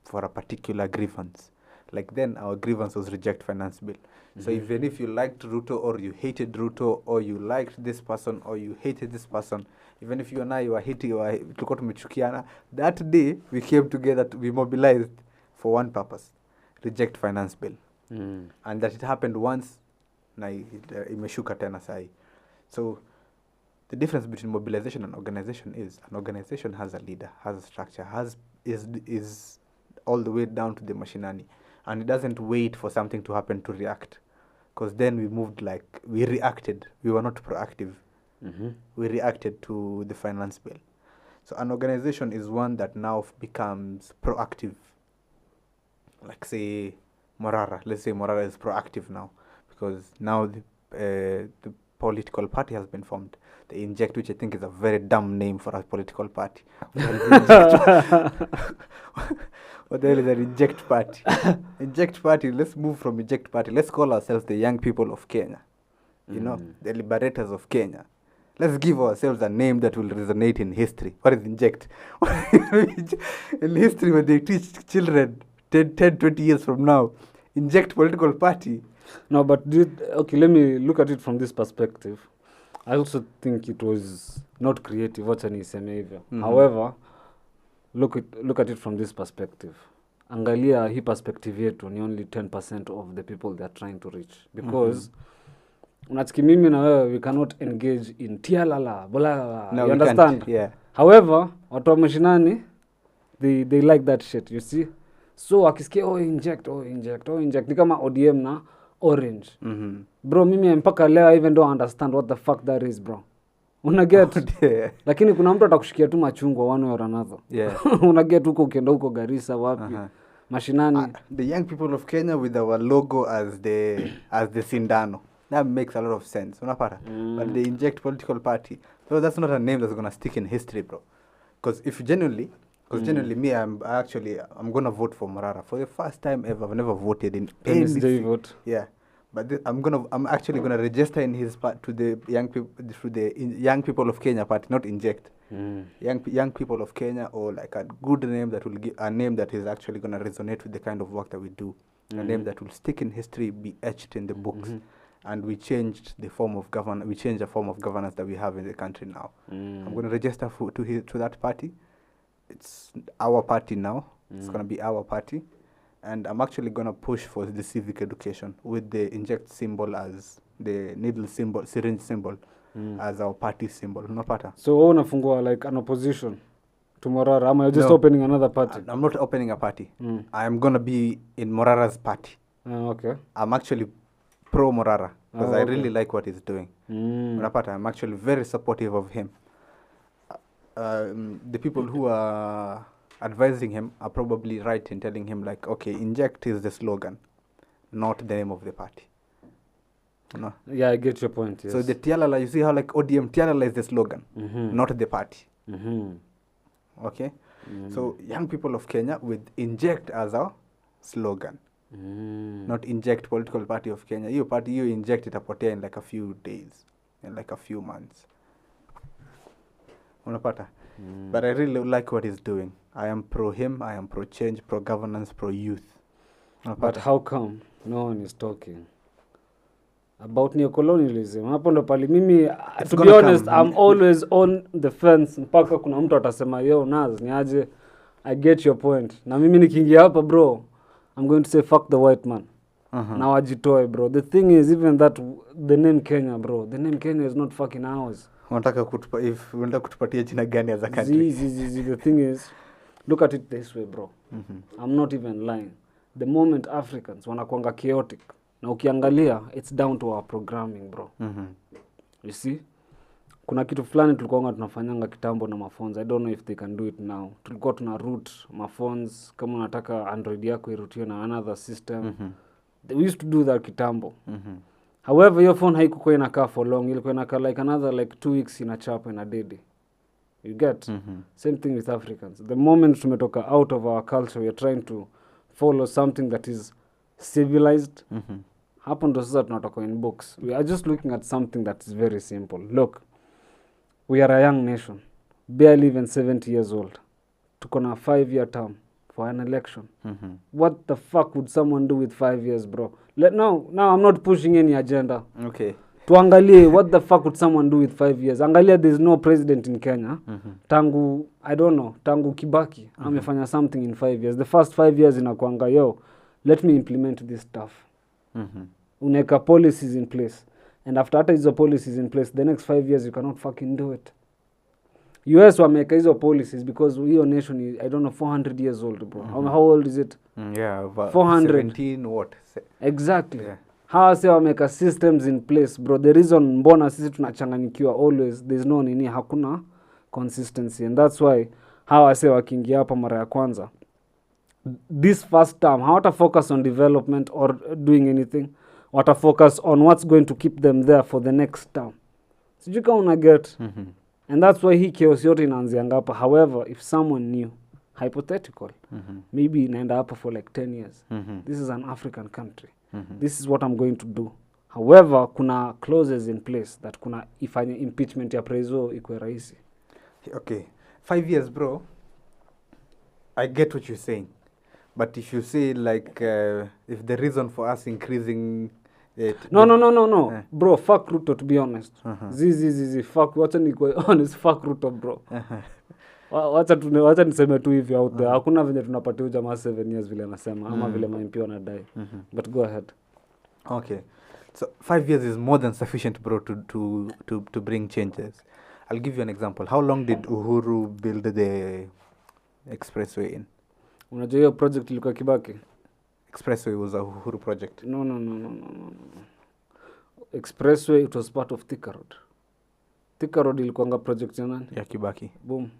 for a particular grievance. Like then our grievance was reject finance bill. So even if you liked Ruto or you hated Ruto or you liked this person or you hated this person, even if you and I were hating or that day we came together, we mobilized for one purpose, reject finance bill. And that it happened once, na imeshuka tena sahi. So the difference between mobilization and organization is an organization has a leader, has a structure, is all the way down to the machinani. And it doesn't wait for something to happen to react. Because then we reacted. We were not proactive. We reacted to the finance bill. So an organization is one that now becomes proactive. Like say Morara. Let's say Morara is proactive now. Because now the political party has been formed. The Inject, which I think is a very dumb name for a political party. What the hell is an Inject party? Inject party, let's move from Inject party. Let's call ourselves the young people of Kenya. You know, the liberators of Kenya. Let's give ourselves a name that will resonate in history. What is Inject? In history, when they teach children 10, 20 years from now, Inject political party. No, but okay, let me look at it from this perspective. I also think it was not creative. Wacha niseme hivyo. However, look at it from this perspective. Angalia hii perspective yetu ni only 10% of the people they are trying to reach. Because unatiki mimi na wewe, we cannot engage in tialala, bola. No, you understand? Yeah. However, watu wa mashinani, they like that shit, you see? So akisikia inject. Ni kama ODM na Orange. Bro, mimi mpaka leo even don't understand what the fuck that is, bro. Unaget? Lakini kuna mtu atakushikia tu machungwa one way or another. Yeah. Unaget huko ukienda huko Garissa wapi? Mashinani. The young people of Kenya with our logo as the sindano. That makes a lot of sense. Unapata? But they Inject political party. So that's not a name that's going to stick in history, bro. Because genuinely me, I'm going to vote for Morara. For the first time ever, I've never voted in any vote. Yeah. But I'm actually going to register in his part to the young young people of Kenya party, not Inject. Young people of Kenya, or like a good name that will give a name that is actually going to resonate with the kind of work that we do. A name that will stick in history, be etched in the books. And we changed the form of governance. We changed the form of governance that we have in the country now. I'm going to register to that party. It's our party now. It's going to be our party. And I'm actually going to push for the civic education with the Inject symbol as the needle symbol, syringe symbol as our party symbol. No pattern. So unafungua like an opposition to Morara? Am I just opening another party? I'm not opening a party. I am going to be in Morara's party. Okay. I'm actually pro Morara because I really like what he's doing. I'm actually very supportive of him. The people who are advising him are probably right in telling him like, okay, Inject is the slogan, not the name of the party. No. Yeah, I get your point. Yes. So the Tialala, you see how like ODM Tialala is the slogan, not the party. Okay. So young people of Kenya with Inject as our slogan. Not Inject political party of Kenya. You Inject it apotea in like a few days, in like a few months. Unapata? But I really like what he's doing. I am pro him, I am pro change, pro governance, pro youth. Unapata? But how come no one is talking about neocolonialism? Hapo ndo pali mimi, to be honest, I'm always on the fence mpaka kuna mtu atasema yo Naz ni aje. I get your point. Na mimi nikiingia hapa bro, I'm going to say fuck the white man. Now wajitoe bro. The thing is, even that the name Kenya bro, the name Kenya is not fucking ours. Unataka kutupatia jina gani as a country? The thing is, look at it this way bro. I'm not even lying. The moment Africans wanakuanga chaotic, na ukiangalia it's down to our programming bro. You see? kuna kitu fulani tulikuwa tunafanyanga kitambo na maphones. I don't know if they can do it now. Tulikuwa tuna root maphones kama unataka Android yako irutiwe na another system. We used to do that kitambo. However, your phone haikuwa inakaa for long. Ilikuwa inakaa like another like 2 weeks inachapa in a day. You get? Same thing with Africans. The moment tumetoka out of our culture, we are trying to follow something that is civilized. Hapo ndo sasa tunatoka in books. We are just looking at something that is very simple. Look, we are a young nation, barely even 70 years old. Tuko na 5-year term for an election. What the fuck would someone do with 5 years, bro? Now I'm not pushing any agenda. Okay. Tuangalie, what the fuck would someone do with 5 years? Angalia, there's no president in Kenya. Tangu, I don't know, tangu Kibaki. Amefanya something in 5 years. The first 5 years inakuanga, yo, let me implement this stuff. Uneka policies in place. And after hizo policies in place, the next 5 years you cannot fucking do it. US wameka hizo policies because hiyo nation is, I don't know, 400 years old, bro. How old is it? Yeah, about 400. 17 what? Exactly. Yeah. Hawa se wameka systems in place, bro. The reason mbona sisi tunachanganyikiwa always, there's no nini, hakuna consistency. And that's why hawa se wakiingia hapa mara ya kwanza, this first term, hawata focus on development or doing anything. Wata focus on what's going to keep them there for the next term. Sijui kama una get. And that's why hii chaos yote inaanzianga hapa. However, if someone knew, hypothetical, maybe inaenda hapa for like 10 years. This is an African country. This is what I'm going to do. However, kuna clauses in place that kuna ifanye impeachment ya preso ikuwe rahisi. Okay. 5 years, bro. I get what you're saying. But if you say like, if the reason for us increasing it... No. Bro, fuck Ruto, to be honest. Fuck, wacha nikuwe honest, fuck Ruto, bro. Wacha niseme tu hivi out there. Hakuna venye tunapatia jamaa 7 years vile anasema, ama vile ma-MP wanadai. But go ahead. Okay. So 5 years is more than sufficient, bro, to bring changes. I'll give you an example. How long did Uhuru build the expressway in? Unajua hiyo project ilikuwa Kibaki? Expressway was a Uhuru project. No. Expressway, it was part of Thika Road. Thika Road ilikuanga project ya nani? Ya Kibaki. Boom.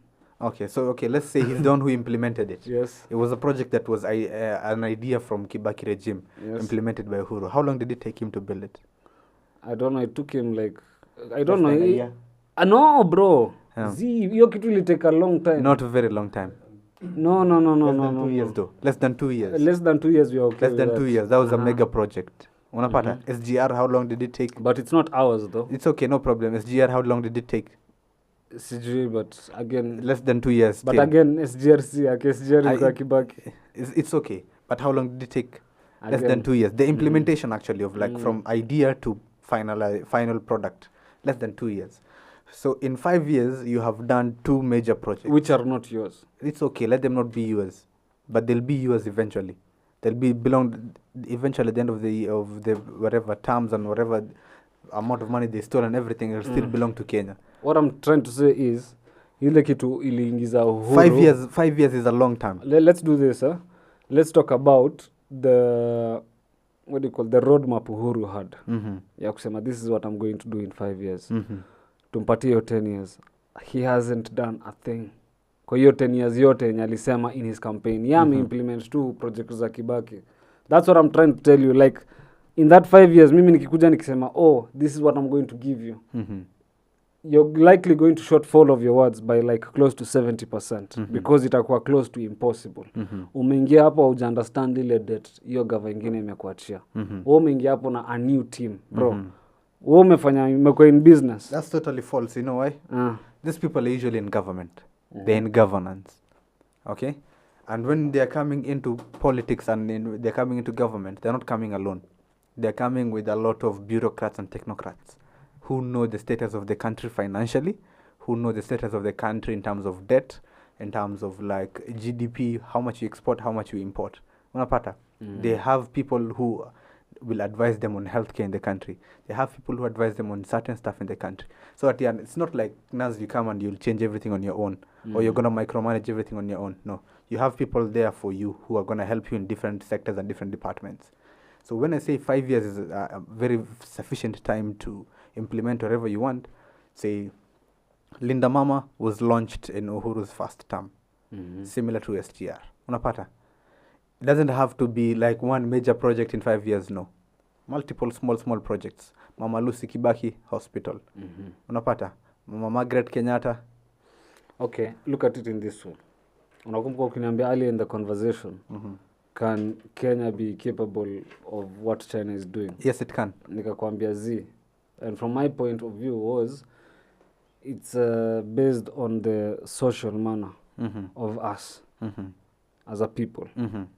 Okay, so let's say he's the one who implemented it. Yes. It was a project that was an idea from Kibaki regime, implemented by Uhuru. How long did it take him to build it? I don't know, it took him like, I don't know. No, bro. Hiyo kitu ili take a long time. Not a very long time. No. Less than 2 years though. Less than 2 years. Less than 2 years we are okay. Less than 2 years. That was a mega project. Unapata? SGR, how long did it take? But it's not ours though. It's okay, no problem. SGR, how long did it take? CG, but again... Less than 2 years. But again, SGR ilikuwa Kibaki. It's okay. But how long did it take? Less than 2 years. The implementation actually of like from idea to final product. Less than 2 years. So in 5 years, you have done 2 major projects. Which are not yours. It's okay. Let them not be yours. But they'll be yours eventually. They'll be eventually at the end of the whatever terms and whatever amount of money they stole and everything will still belong to Kenya. What I'm trying to say is, ile kitu iliingiza Uhuru. 5 years is a long time. Let's do this, huh? Let's talk about the the roadmap Uhuru had. Ya kusema, this is what I'm going to do in 5 years. Tumpatie hiyo 10 years. He hasn't done a thing. Kwa hiyo 10 years yote yenye alisema in his campaign. Implement two projects za Kibaki. That's what I'm trying to tell you. Like, in that 5 years, mimi nikikuja nikisema, oh, this is what I'm going to give you. You're likely going to shortfall of your words by like close to 70%. Because itakuwa close to impossible. Umeingia hapo uja understand ile date hiyo gava ingine imekuachia. Umeingia hapo na a new team, bro. Umekuwa in business. That's totally false. You know why? These people are usually in government. They're in governance. Okay? And when they're coming into politics and they're coming into government, they're not coming alone. They're coming with a lot of bureaucrats and technocrats who know the status of the country financially, who know the status of the country in terms of debt, in terms of like GDP, how much you export, how much you import. Unapata? They have people who will advise them on healthcare in the country. They have people who advise them on certain stuff in the country. So at the end, it's not like Naz, you come and you'll change everything on your own, or you're going to micromanage everything on your own. No, you have people there for you who are going to help you in different sectors and different departments. So when I say 5 years is a very sufficient time to implement whatever you want, say 5 years is a long time. Let's say 5 years is a long time. But if you say 5 years is a 2 years, 3 years, 4 years, 5 years is a long time. Linda Mama was launched in Uhuru's first term, similar to SGR. Unapata? It doesn't have to be like one major project in 5 years, no. Multiple small projects. Mama Lucy Kibaki Hospital. Unapata? Mama Margaret Kenyatta. Okay, look at it in this way. Unakumbuka ukiniambia earlier in the conversation, can Kenya be capable of what China is doing? Yes, it can. Nikakwambia Z. And from my point of view was, it's based on the social manner of us as a people.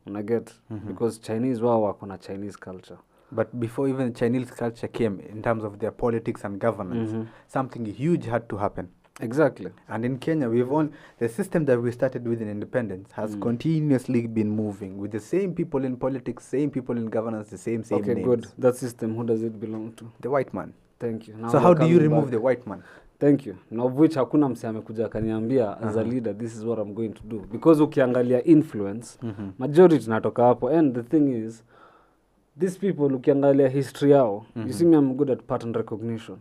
Unaget? Because Chinese wako na Chinese culture. But before even Chinese culture came, in terms of their politics and governance, something huge had to happen. Exactly. And in Kenya, the system that we started with in independence has continuously been moving with the same people in politics, same people in governance, the same okay, names. good. That system, who does it belong to? The white man. Thank you. Now so how do you remove the white man? Thank you. Now, of which hakuna mse amekuja akaniambia as a leader, this is what I'm going to do. Because ukiangalia influence, majority natoka hapo. And the thing is, these people, ukiangalia history yao, you see me, I'm good at pattern recognition.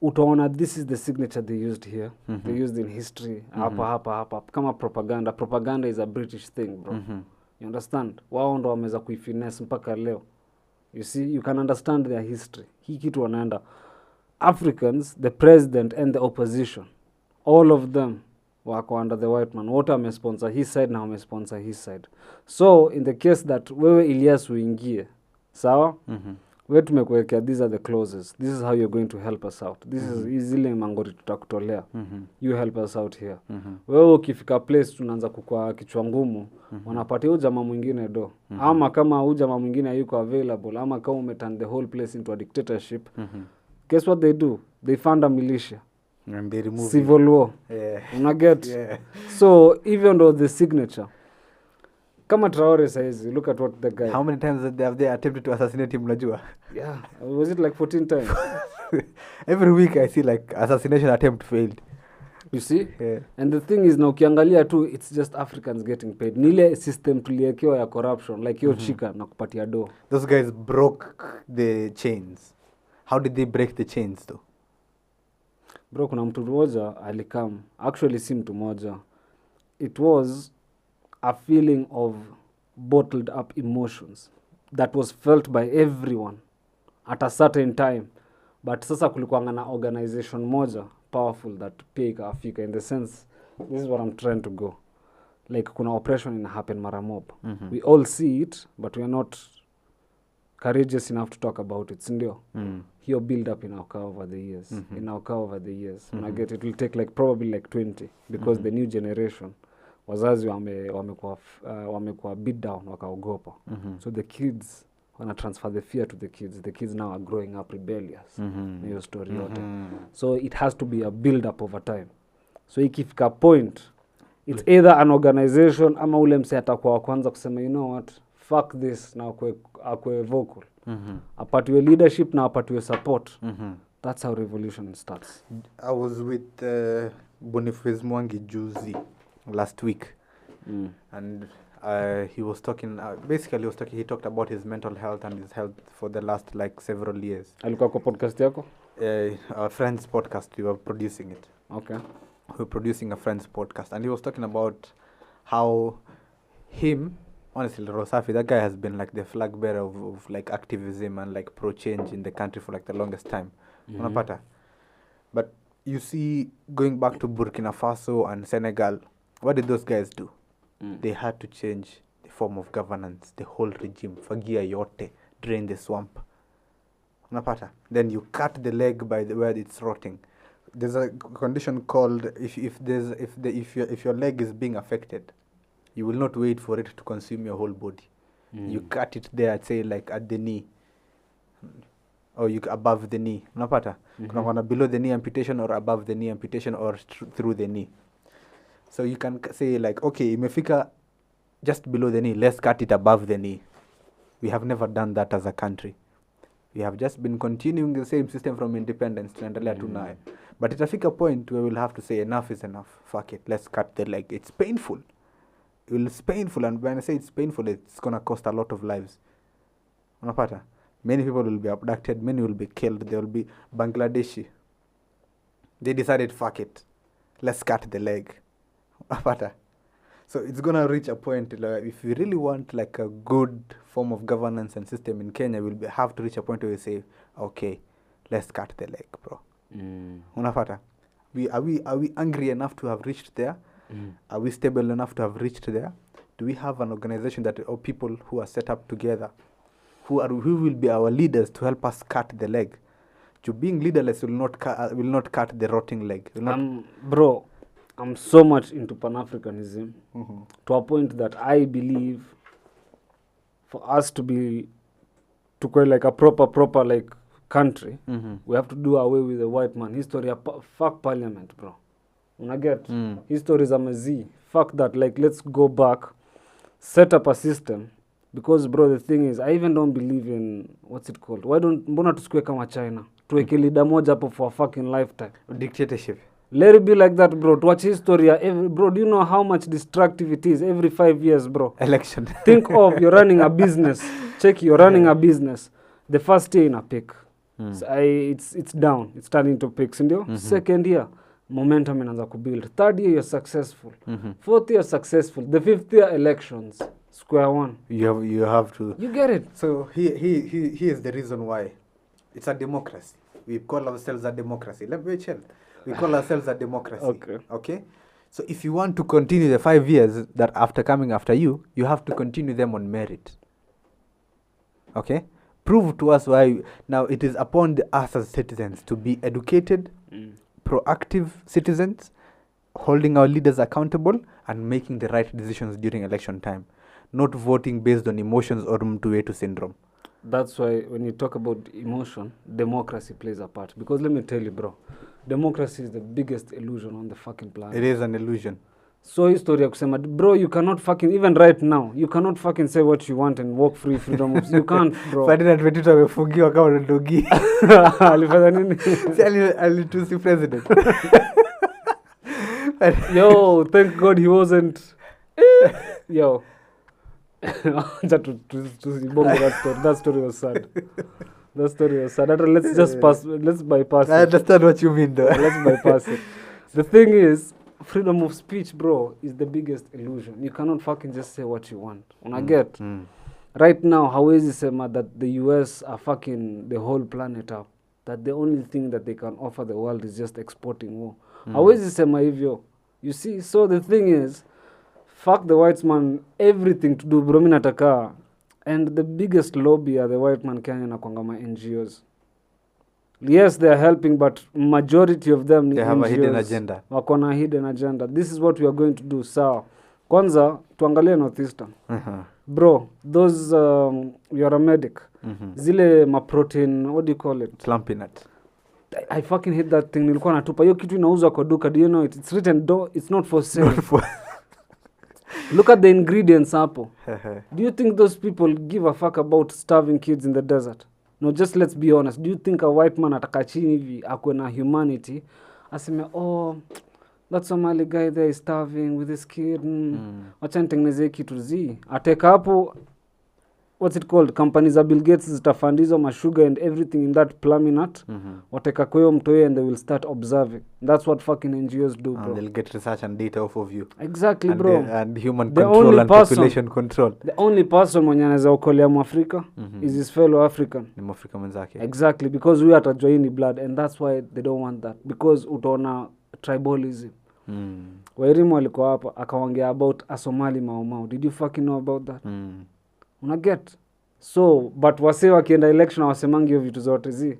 Utaona this is the signature they used here. They used in history. Hapa. Kama propaganda. Propaganda is a British thing, bro. You understand? Wao ndo wameza kuifinesse mpaka leo. You see, you can understand their history. Hii kitu wanaenda. Africans, the president and the opposition, all of them wako under the white man. Wote wamesponsor his side na wamesponsor his side. So, in the case that wewe Ilyaas uingie, sawa? Wewe tumekuwekea, these are the clauses. This is how you're going to help us out. This is zile mangori tutakutolea. You help us out here. Wewe ukifika place tunaanza kukua kichwa ngumu, wanapatia jamaa mwingine do. Ama kama jamaa mwingine hayuko available, ama kama umeturn the whole place into a dictatorship, guess what they do? They fund a militia. And they remove civil war. Yeah. Unaget? Yeah. So, even though the signature, kama Traore says, look at what the guy... How many times have they attempted to assassinate him, unajua? Yeah. Was it like 14 times? Every week I see like assassination attempt failed. You see? Yeah. And the thing is, na ukiangalia tu, it's just Africans getting paid. Nile system tuliekewa ya corruption, like yo chika na kupatia do. Those guys broke the chains. How did they break the chains though? Bro, kuna mtu mmoja alikam. Actually, si mtu mmoja. It was a feeling of bottled up emotions that was felt by everyone at a certain time. But sasa kulikuwanga na organization moja powerful that pia ikafika, in the sense, this is what I'm trying to go. Like, kuna oppression ina happen mara mob. We all see it, but we are not courageous enough to talk about it, sindio? Hiyo build up in our car over the years. In our car over the years. When I get it will take like probably like 20, because the new generation, wazazi wamekuwa beat down, wakaogopa. So the kids wana transfer the fear to the kids. The kids now are growing up rebellious. Hiyo story yote. So it has to be a build up over time. So ikifika point, it's either an organization ama ule mse atakuwa wa kwanza kusema, you know what, fuck this, na akwe vocal. Apatiwe leadership na apatiwe support. That's how revolution starts. I was with Boniface Mwangi Juzi last week. And he was talking, he talked about his mental health and his health for the last like several years. Alikuwa kwa podcast yako? Our friend's podcast, we were producing it. Okay. We were producing a friend's podcast, and he was talking about how honestly, Rosafi, that guy has been like the flag bearer of like activism and like pro-change in the country for like the longest time. Unapata? But you see, going back to Burkina Faso and Senegal, what did those guys do? They had to change the form of governance, the whole regime, fagia yote, drain the swamp. Unapata? Then you cut the leg by where it's rotting. There's a condition called if your leg is being affected, you will not wait for it to consume your whole body. You cut it there, I'd say like at the knee, or above the knee. Unapata? Kuna below the knee amputation, or above the knee amputation, or through the knee. So you can say like, okay, imefika just below the knee, let's cut it above the knee. We have never done that as a country. We have just been continuing the same system from independence to endelea tu nayo. But itafika a point where we'll have to say enough is enough. Fuck it, let's cut the leg. It's painful. It's painful, and when I say it's painful, it's going to cost a lot of lives. Unapata? Many people will be abducted, many will be killed. There will be Bangladeshi. They decided, fuck it, let's cut the leg. So it's gonna reach a point like, if we really want like a good form of governance and system in Kenya, have to reach a point where we say, okay, let's cut the leg, bro. Unapata? Are we angry enough to have reached there? Are we stable enough to have reached there? Do we have an organization or people who are set up together, who will be our leaders to help us cut the leg? To being leaderless will not cut the rotting leg. Bro, I'm so much into Pan-Africanism to a point that I believe for us to go like a proper like country, we have to do away with the white man. History, fuck parliament, bro. When I get history is a mazi. Fuck that. Like, let's go back, set up a system. Because, bro, the thing is, I even don't believe in, what's it called? Mbona tusikue kama China? Tuweke leader moja hapo for a fucking lifetime. Dictatorship. Let it be like that, bro. To watch history, bro, do you know how much destructive it is every 5 years, bro? Election. Think of, you're running a business. Check, you're running a business. The first year in a peak. So it's down. It's turning to peaks. Second year, momentum inaanza kubuild. Third year, you're successful. Fourth year, successful. The fifth year, elections. Square one. You have to. You get it. So here's the reason why. It's a democracy. We call ourselves a democracy. Let me chill. We call ourselves a democracy. Okay? So if you want to continue the 5 years that after coming after you, you have to continue them on merit. Okay? Prove to us why. Now it is upon us as citizens to be educated, proactive citizens, holding our leaders accountable and making the right decisions during election time. Not voting based on emotions or mtu syndrome. That's why when you talk about emotion, democracy plays a part. Because let me tell you, bro, democracy is the biggest illusion on the fucking planet. It is an illusion. So history ya kusema, bro, you cannot fucking, even right now, you cannot fucking say what you want and walk free freedom of, you can't, bro. Ferdinand Petito amefungiwa kama ndogi. Alifanya nini? Si alitusi president. Yo, thank God he wasn't. Yo. That story was sad. That story was sad. Let's just let's bypass it. I understand what you mean though. Let's bypass it. The thing is, freedom of speech, bro, is the biggest illusion. You cannot fucking just say what you want. Get right now, hawezi sema that the US are fucking the whole planet up. That the only thing that they can offer the world is just exporting war. Hawezi sema hivyo. You see, so the thing is, fuck the white man, everything to do, bro, minataka. And the biggest lobby are the white man Kenya na kwangama NGOs. Yes, they are helping, but majority of them they have NGOs, a hidden agenda. Wakona hidden agenda. This is what we are going to do. Sawa. Kwanza, tuangalie Northeastern. Bro, those, you're a medic. Zile ma-protein, what do you call it? Slumpy nut. I fucking hate that thing. Nilikuwa natupa. Yo kitu inauzwa kwa duka. Do you know it? It's written, it's not for sale. Look at the ingredients hapo. Do you think those people give a fuck about starving kids in the desert? No, just let's be honest. Do you think a white man ataka chini hivi akwe na humanity aseme, oh, that Somali guy there is starving with his kid. Wacha nitengeneze kitu zi. Ateka hapo, what's it called? Companies of Bill Gates zitafandizo mashuga and everything in that plumbing nut. Wateka kwa hiyo mtoe and they will start observing. That's what fucking NGOs do, bro. And they'll get research and data off of you. Exactly, bro. And human control and population control. The only person mwenye anaweza okolea Mwafrika is his fellow African. Ni Mwafrika mwenzake. Exactly, because we atajua ni blood and that's why they don't want that. Because utaona tribalism. Wairimu alikuwa hapa akaongea about a Somali Mau. Did you fucking know about that? Unaget? So, but wase wakienda election wasemangi hiyo vitu zote zi.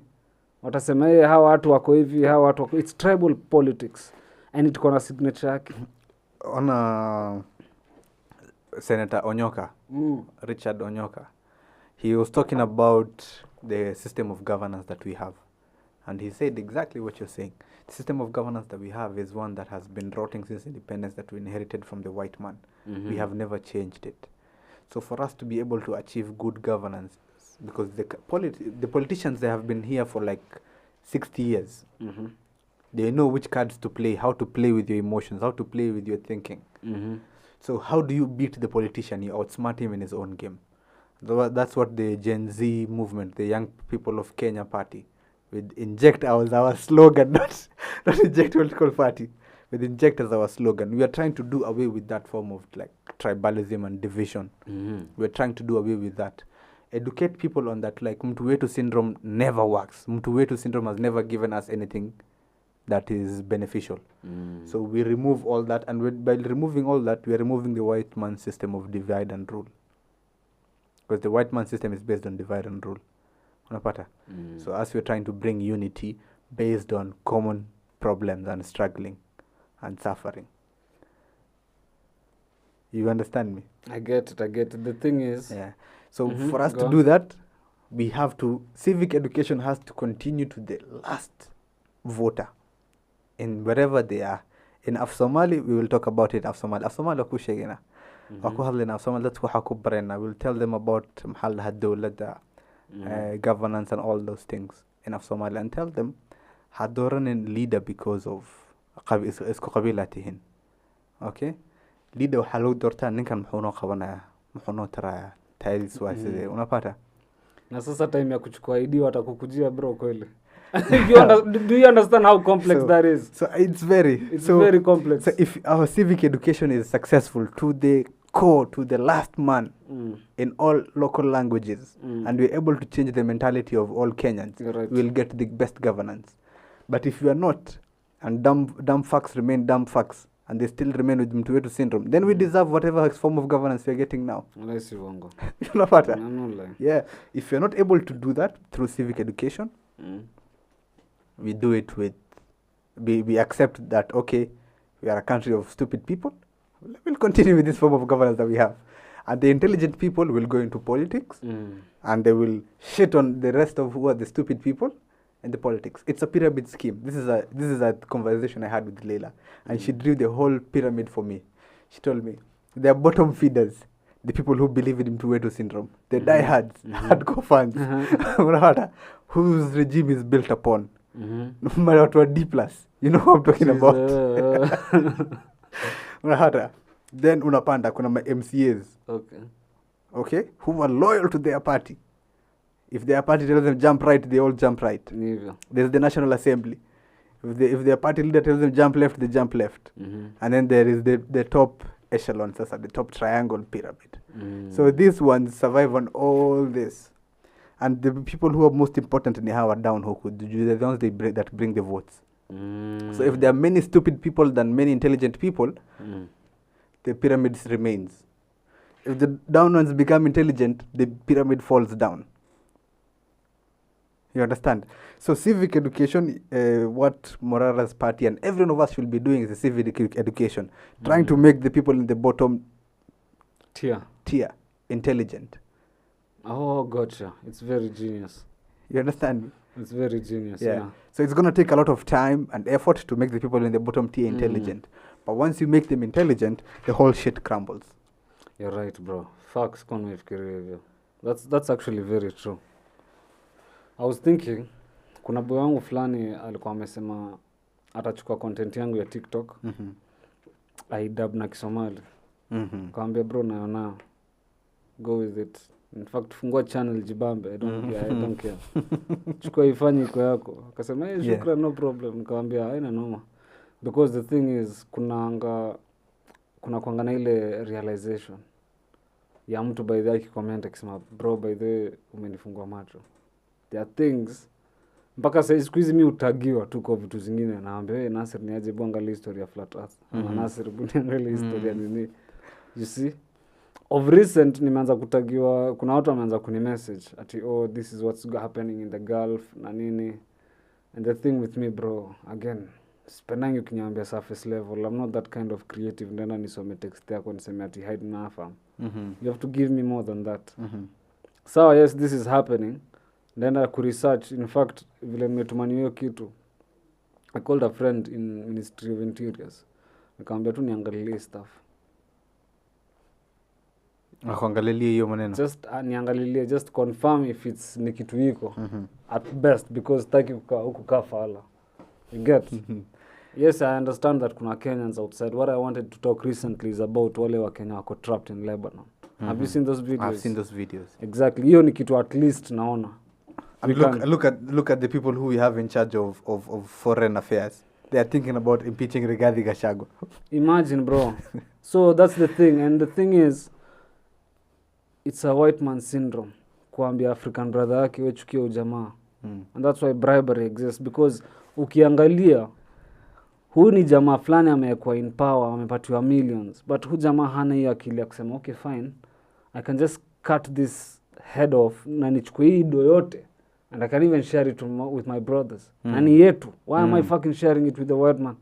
Watasema hawa watu wako hivi, hawa watu wako. It's tribal politics. And it kona signature yake. Ona Senator Onyoka, Richard Onyoka, he was talking about the system of governance that we have. And he said exactly what you're saying. The system of governance that we have is one that has been rotting since independence that we inherited from the white man. We have never changed it. So for us to be able to achieve good governance, because the politicians, they have been here for like 60 years. They know which cards to play, how to play with your emotions, how to play with your thinking. So how do you beat the politician? You outsmart him in his own game. That's what the Gen Z movement, the young people of Kenya party, with inject as our slogan, not inject political party, with inject as our slogan. We are trying to do away with that form of like tribalism and division. We're trying to do away with that. Educate people on that, like mtu wetu syndrome never works. Mtu wetu syndrome has never given us anything that is beneficial. So we remove all that, and by removing all that, we are removing the white man system of divide and rule. Because the white man system is based on divide and rule. Unapata? So as we're trying to bring unity based on common problems and struggling and suffering. You understand me? I get it. The thing is... Yeah. So for us to do that, we have to... Civic education has to continue to the last voter. In wherever they are. In Afsomali, we will talk about it. Afsomali wakushegena. Wakuhadlina Afsomali, that's wahakubrena. We'll tell them about mahal hadawlada, governance and all those things in Afsomali, and tell them hadoran leader because of isku qabilatihin. Okay? Leader waxaa doortaa ninkan muxuu noo qabanaya, muxuu noo taraya, tayadiis waa sidee, unapata? Na sasa time ya kuchukua ID watakukujia bro kweli. Do you understand how complex that is? So it's very complex. So if our civic education is successful to the core, to the last man, in all local languages, and we're able to change the mentality of all Kenyans, we'll get the best governance. But if you are not, and dumb fucks remain dumb fucks, and they still remain with Mtuwetu syndrome, then we deserve whatever form of governance we're getting now. Unless you wongo. You know what? I'm not lying. Yeah. If you're not able to do that through civic education, we do it with... We accept that, okay, we are a country of stupid people. We'll continue with this form of governance that we have. And the intelligent people will go into politics, and they will shit on the rest of who are the stupid people and the politics. It's a pyramid scheme. This is a conversation I had with Leila, and she drew the whole pyramid for me. She told me they are bottom feeders, the people who believe in Mtuwetu syndrome, the diehards, hardcore fans, whose regime is built upon. No matter what D+, you know what I'm talking about. Then unapanda kuna MCAs, okay, who are loyal to their party. If their party tells them jump right, they all jump right. There's the National Assembly. If their party leader tells them jump left, they jump left. And then there is the top echelon, so the top triangle pyramid. So these ones survive on all this. And the people who are most important in Hawa down, who could do the ones that bring the votes. So if there are many stupid people than many intelligent people, the pyramid remains. If the down ones become intelligent, the pyramid falls down. You understand? So civic education, what Morara's party and every one of us should be doing is a civic education. Trying to make the people in the bottom tier intelligent. Oh, gotcha. It's very genius. You understand? It's very genius, yeah. So it's going to take a lot of time and effort to make the people in the bottom tier intelligent. But once you make them intelligent, the whole shit crumbles. You're right, bro. Facts convefikiria. That's actually very true. I was thinking, kuna boy wangu fulani alikuwa amesema atachukua content yangu ya TikTok, aidab na Kisomali. Kaambia bro naona, go with it. In fact, fungua channel jibambe, I don't care. Chukua ifanye iko yako. Akasema, shukran, no problem. Nikamwambia, haina noma. Because the thing is, kuna kuangana ile realization. Ya mtu by the way comment akisema, bro, by the way, umenifungua macho. There are things, mpaka saa siku hizi mimi utagiwa tu kwa vitu zingine. Naambia, hey, Nasir ni aje angalia historia ya Flat Earth. Nasir angalia historia nini. You see? Of recent nimeanza kutagiwa, kuna watu wameanza kuni message ati this is what's happening in the Gulf na nini. And the thing with me, bro, again, sipendangi ukiniambia surface level. I'm not that kind of creative. Ndena nisome text yako niseme ati hide na afam. You have to give me more than that. So yes, this is happening. Ndena ku research. In fact, vile nimetumani hiyo kitu, I called a friend in Ministry of Interiors. Nikamwambia tu niangalie stuff. Akuangalilie hiyo maneno. Just niangalilie, just confirm if it's ni kitu iko at best, because taki kukaa fala. You get? Yes, I understand that kuna Kenyans outside. What I wanted to talk recently is about wale wa Kenya wako trapped in Lebanon. Have you seen those videos? I've seen those videos. Exactly. Hiyo ni kitu at least naona. And look at the people who we have in charge of foreign affairs. They are thinking about impeaching Rigathi Gachagua. Imagine, bro. So that's the thing. And the thing is, it's a white man syndrome. Kuambia African brother yake we chukia ujamaa. And that's why bribery exists. Because ukiangalia, huyu ni jamaa fulani amekuwa in power, amepatiwa millions. But huyu jamaa hana hiyo akili ya kusema, okay fine, I can just cut this head off na nichukue hii do yote. And I can even share it with my brothers. Na ni yetu. Why am I fucking sharing it with the white man?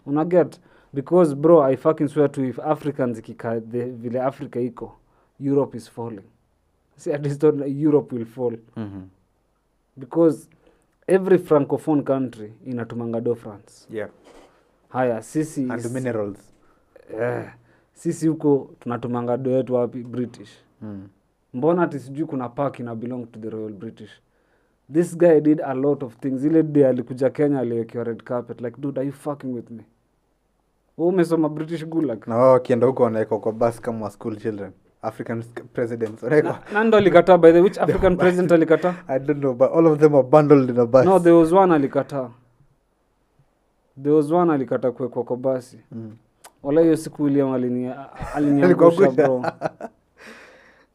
Unaget? Because bro, I fucking swear to you, if Africans ikika vile Africa iko, Europe is falling. See, at least Europe will fall. Because every francophone country inatumanga do France. Yeah. Haya, sisi... And minerals. Sisi huko tunatumanga do yetu wapi? British. Mbona ati sijui kuna park ina belong to the Royal British. This guy did a lot of things. Ile day alikuja Kenya aliwekewa red carpet. Like, dude, are you fucking with me? Umesoma British gulag? Na kienda huko wanaeka kwa bus kama school children. African presidents. Nando alikata, by the which African president alikata? I don't know, but all of them are bundled in a bus. No, there was one alikata. There was one alikata kwa basi. Wala hiyo siku William aliniangusha bro.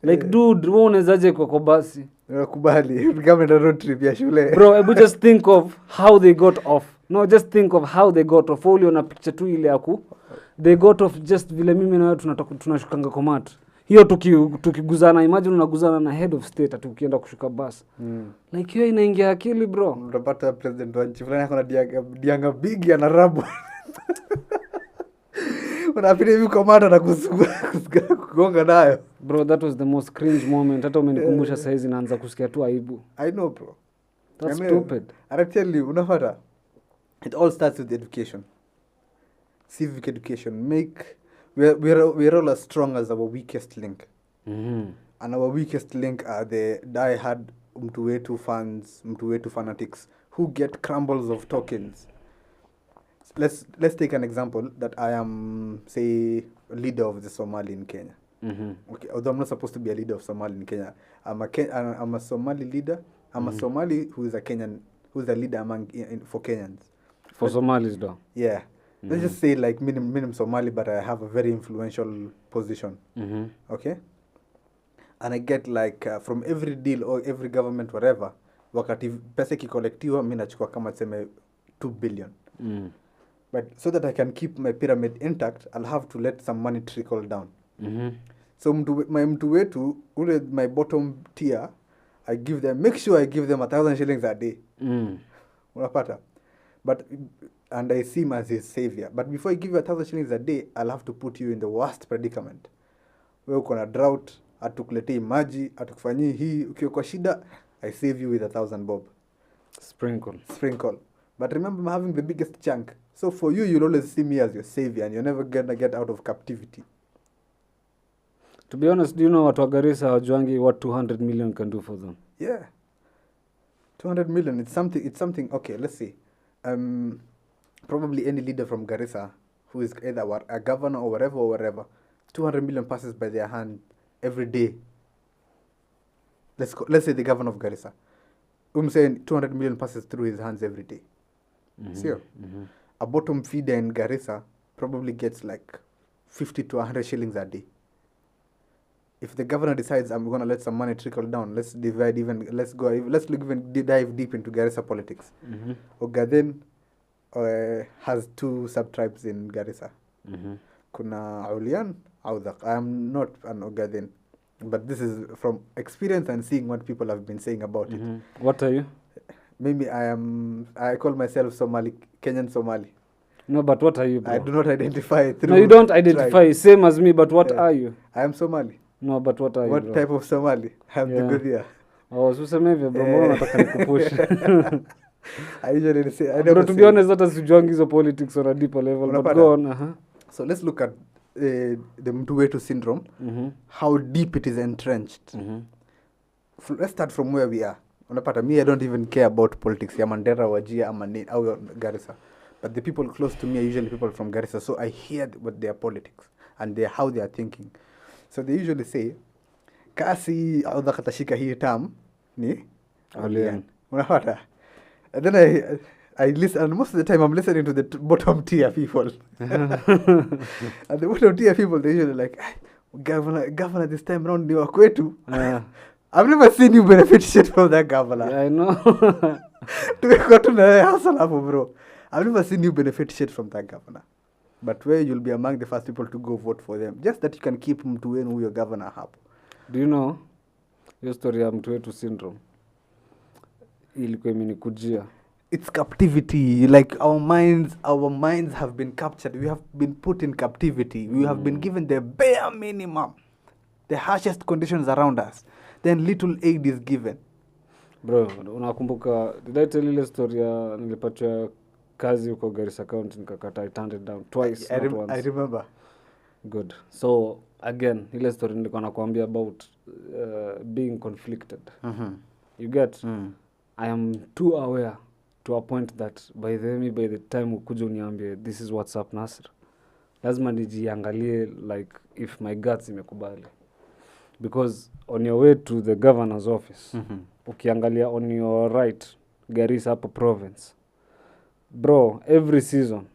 Like dude, wewe unawezaje kwa basi? Nakubali. Kama na road trip ya shule. Bro, just think of how they got off. No, just think of how they got off. Folio na picture tu ile yaku. They got off just vile mimi na wewe tunashukanga kwa mat. Hiyo tukiguzana, imagine unaguzana na head of state atukienda kushuka bus. Like hiyo inaingia akili bro. Unapata president wa nchi fulani akona dianga big ana rabu. Unapita hivi komanda na kugonga nayo. Bro, that was the most cringe moment. Hata umenikumbusha saizi naanza kusikia tu aibu. I know, bro. That's stupid. I tell you, unapata, it all starts with education. Civic education. We're all as strong as our weakest link. And our weakest link are the die-hard mtu wetu fans, mtu wetu fanatics who get crumbles of tokens. Let's take an example that I am, say, a leader of the Somali in Kenya. Okay, although I'm not supposed to be a leader of Somali in Kenya, I'm a Somali leader. I'm a Somali who is a Kenyan, who is a leader for Kenyans. For Somalis, though. Yeah. Let's just say like minimum Somali, but I have a very influential position. Okay? And I get like from every deal or every government, whatever, wakati pesa kikolektiwa, mimi nachukua kama tuseme 2 billion. But so that I can keep my pyramid intact, I'll have to let some money trickle down. So mtu wetu, my bottom tier, make sure I give them 1,000 shillings a day. Unapata? And I see him as his savior. But before I give you 1,000 shillings a day, I'll have to put you in the worst predicament. Wewe uko na drought, atukuletei maji, atukufanyii hii, ukiwa kwa shida, I save you with 1,000 bob. Sprinkle. But remember, I'm having the biggest chunk. So for you, you'll always see me as your savior, and you're never gonna get out of captivity. To be honest, do you know what Garissa hawajuangi what 200 million can do for them? Yeah. 200 million, it's something, okay, let's see. Probably any leader from Garissa who is either a governor or whatever, 200 million passes by their hand every day. Let's say the governor of Garissa. I'm saying 200 million passes through his hands every day. See? A bottom feeder in Garissa probably gets like 50 to 100 shillings a day. If the governor decides I'm going to let some money trickle down, let's dive deep into Garissa politics. Ogaden has 2 sub-tribes in Garissa. Kuna Aulian, Audaq. I am not an Ogaden, but this is from experience and seeing what people have been saying about it. What are you? Maybe I call myself Somali, Kenyan Somali. No, but what are you, bro? I do not identify through. No, you don't identify. Same as me, but what are you? I am Somali. No, but what are you, What type of Somali? I'm the good here. Oh, usiseme hivyo bro, mbona nataka nikupush? I usually say, I Bro, never to be honest, hata sijuangi hizo politics on a deeper level, but go on. So let's look at the Mtuwetu syndrome, how deep it is entrenched. Let's start from where we are. Unapata, me, I don't even care about politics. Ya Mandera, Wajia, or Garissa. But the people close to me are usually people from Garissa, so I hear what their politics and how they are thinking. So they usually say, kasi Audha katashika hii term ni Olian. Unapata? And then I listen, and most of the time I'm listening to the bottom tier people. And the bottom tier people, they usually like, governor this time round, ni wa kwetu. I've never seen you benefit shit from that governor. Yeah, I know. Tumekuwa tu na wewe hustle hapo, bro. I've never seen you benefit shit from that governor. But where you'll be among the first people to go vote for them. Just that you can keep mtu wenu huyo governor hapo. Do you know hiyo story ya mtu wetu syndrome? Ilikuwa imenikujia. It's captivity. Like our minds have been captured. We have been put in captivity. We have been given the bare minimum, the harshest conditions around us. Then little aid is given. Bro, unakumbuka, did I tell you the story ya nilipatiwa kazi huko Garissa County nikakata, I turned it down twice, not once. I remember. Good. So again, ile story nilikuwa nakwambia about being conflicted. You get? I am too aware to a point that by the time ukuja uniambie this is what's up, Nasir, lazima nijiangalie like if my guts imekubali. Because on your way to the governor's office, ukiangalia on your right, Garissa hapo province, bro, every season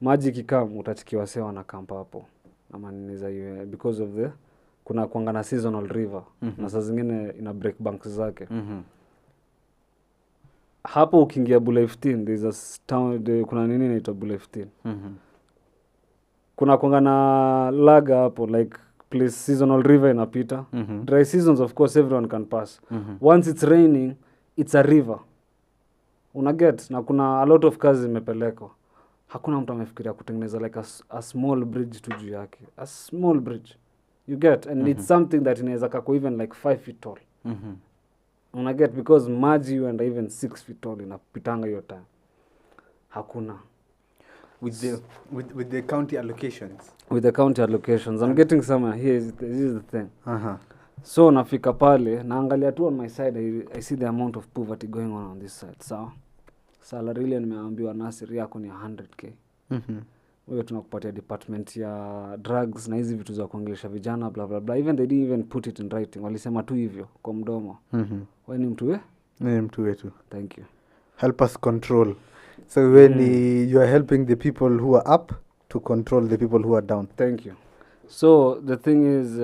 maji kikam utachikiwa sewa na kampa hapo ama nini za hiyo, because of the kuna kuanga na seasonal river na saa zingine ina break banks zake. Hapo ukiingia Bula 15, there's a town, kuna nini inaitwa Bula 15. Kuna kuanga na laga hapo, like place seasonal river inapita. Dry seasons, of course, everyone can pass. Once it's raining, it's a river. Unaget? Na kuna a lot of kazi imepelekwa. Hakuna mtu amefikiria kutengeneza like a small bridge tu juu yake. A small bridge. You get? And it's something that inaweza kako even like 5 feet tall. Unaget? Because maji you and even 6 feet tall inapitanga hiyo time. Hakuna. With the county allocations. With the county allocations. I'm getting somewhere. Here is the thing. So nafika pale, naangalia tu on my side, I see the amount of poverty going on this side. So salary ile nimeambiwa Nasir yako ni 100k. Wewe tunakupatia department ya drugs na hizi vitu za kuongelesha vijana blah blah blah. Even they didn't even put it in writing. Walisema tu hivyo kwa mdomo. Wewe ni mtu Ni mtu wetu. Thank you. Help us control. So when you are helping the people who are up to control the people who are down. Thank you. So the thing is,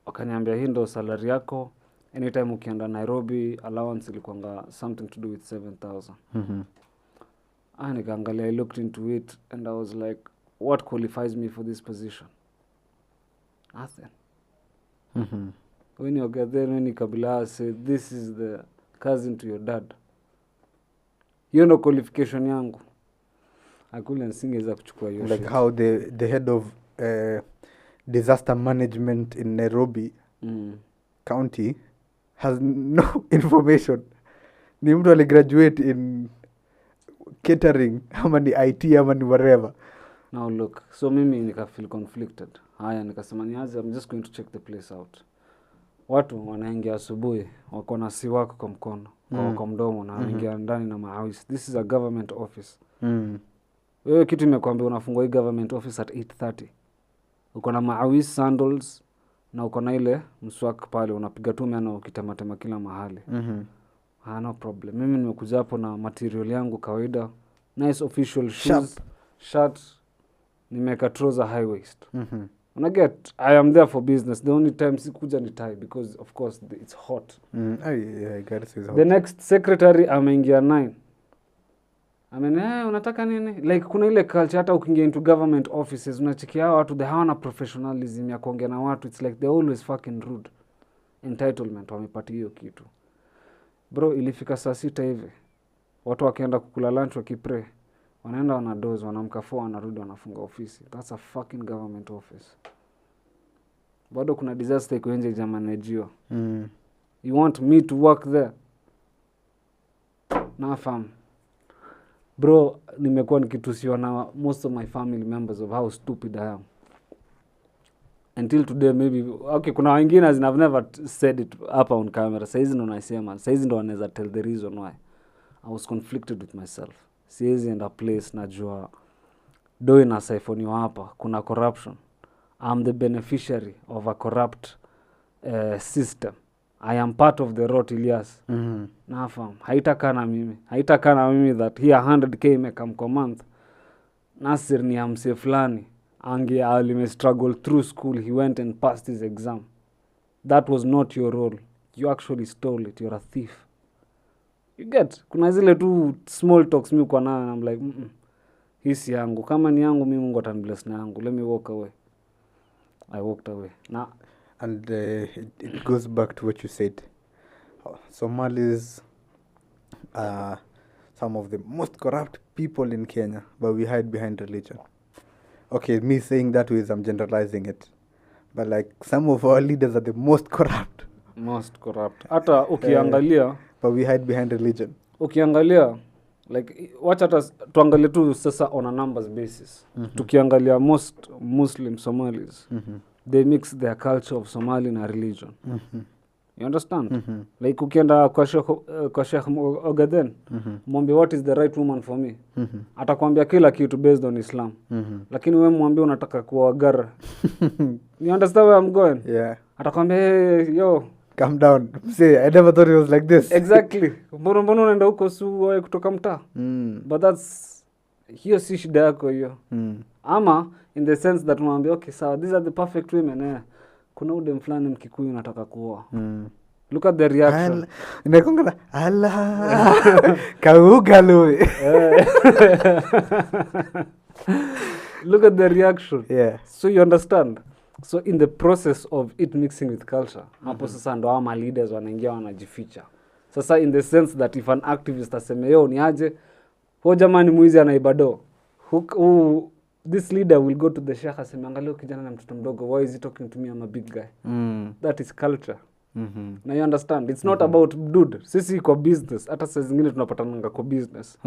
wakaniambia hii ndo salary yako. Anytime ukienda Nairobi, allowance ilikuanga something to do with 7,000. Nikaangalia, I looked into it and I was like, what qualifies me for this position? Nothing. When you get there, when Kabila said, this is the cousin to your dad. Hiyo ndo qualification yangu. Hakuna nisingeweza kuchukua hiyo. Like how the head of disaster management in Nairobi county has no information. Ni mtu aligraduate in catering ama ni IT ama ni whatever. Now look, so mimi nika feel conflicted. Haya nikasema niaze, I'm just going to check the place out. Watu wanaingia asubuhi, wako na siwako kwa mkono, kwa mdomo na wanaingia ndani na maawisi. This is a government office. Wewe kitu imekwambia unafungua hii government office at 8:30. Uko na maawisi, sandals na uko na ile mswaki pale unapiga tu meno ukitematema kila mahali. No problem. Mimi nimekuja hapo na material yangu kawaida, nice official shoes, shirt, nimeka trouser high waist. Unaget, I am there for business. The only time sikuja ni tie because of course it's hot. I got it. The next secretary ameingia 9. Unataka nini? Like kuna ile culture hata ukiingia into government offices unachikia watu they hawana professionalism ya kuongea na watu. It's like they're always fucking rude. Entitlement wamepata hiyo kitu. Bro, ilifika saa 6 hivi. Watu wakienda kukula lunch wakipray. Wanaenda wanadoze, wanamka 4 wanarudi wanafunga ofisi. That's a fucking government office. Bado kuna disaster iko nje jamani najua. You want me to work there? Nafahamu. Bro, nimekuwa nikitusiwa na most of my family members of how stupid I am. Until today maybe, okay, kuna wengine as I've never said it up on camera. Saizi ndo naisema, saizi ndo wanaweza tell the reason why. I was conflicted with myself. Siezi enda place najua do ina siphoniwa hapa, kuna corruption. I'm the beneficiary of a corrupt system. I am part of the rot Ilyaas. Nafahamu haitakaa na mimi that here 100k imekam kwa month. Nasir ni amse fulani alime struggle through school, he went and passed his exam. That was not your role. You actually stole it. You're a thief. You get? Kuna zile tu small talks mi uko nayo and I'm like, hii si yangu. Kama ni yangu mimi Mungu atanibless na yangu. Let me walk away. I walked away. And it goes back to what you said. Somalis are some of the most corrupt people in Kenya, but we hide behind religion. Okay, me saying that way is I'm generalizing it. But like some of our leaders are the most corrupt. Hata ukiangalia but we hide behind religion. Ukiangalia like watch hata tuangalie tu sasa on a numbers basis. Tukiangalia most Muslim Somalis, they mix their culture of Somali na religion. You understand? Like ukienda kwa Sheikh Ogaden, mwambie what is the right woman for me? Atakwambia kila kitu based on Islam. Lakini wewe mwambie unataka kuwa gara. You understand where I'm going? Yeah. Atakwambia hey, yo, calm down. Say, I never thought it was like this. Exactly. Mbona unaenda huko wewe kutoka mtaa? But that's hiyo si shida yako hiyo. Ama in the sense that mwambie okay sawa, these are the perfect women. Kuna udem fulani Mkikuyu nataka kuoa. Look at the reaction. Inakonga ala. Kaugalo. Look at the reaction. Yeah. So you understand? So in the process of it mixing with culture, hapo sasa ndo ama leaders wanaingia wanajificha. Sasa in the sense that if an activist aseme yo ni aje, ho jamani muizi anaibado. This leader will go to the sheikh aseme angalia kijana na mtoto mdogo, why is he talking to me, I'm a big guy? That is culture. Now you understand, it's not about dude. Sisi kwa business, hata saa zingine tunapatananga kwa business.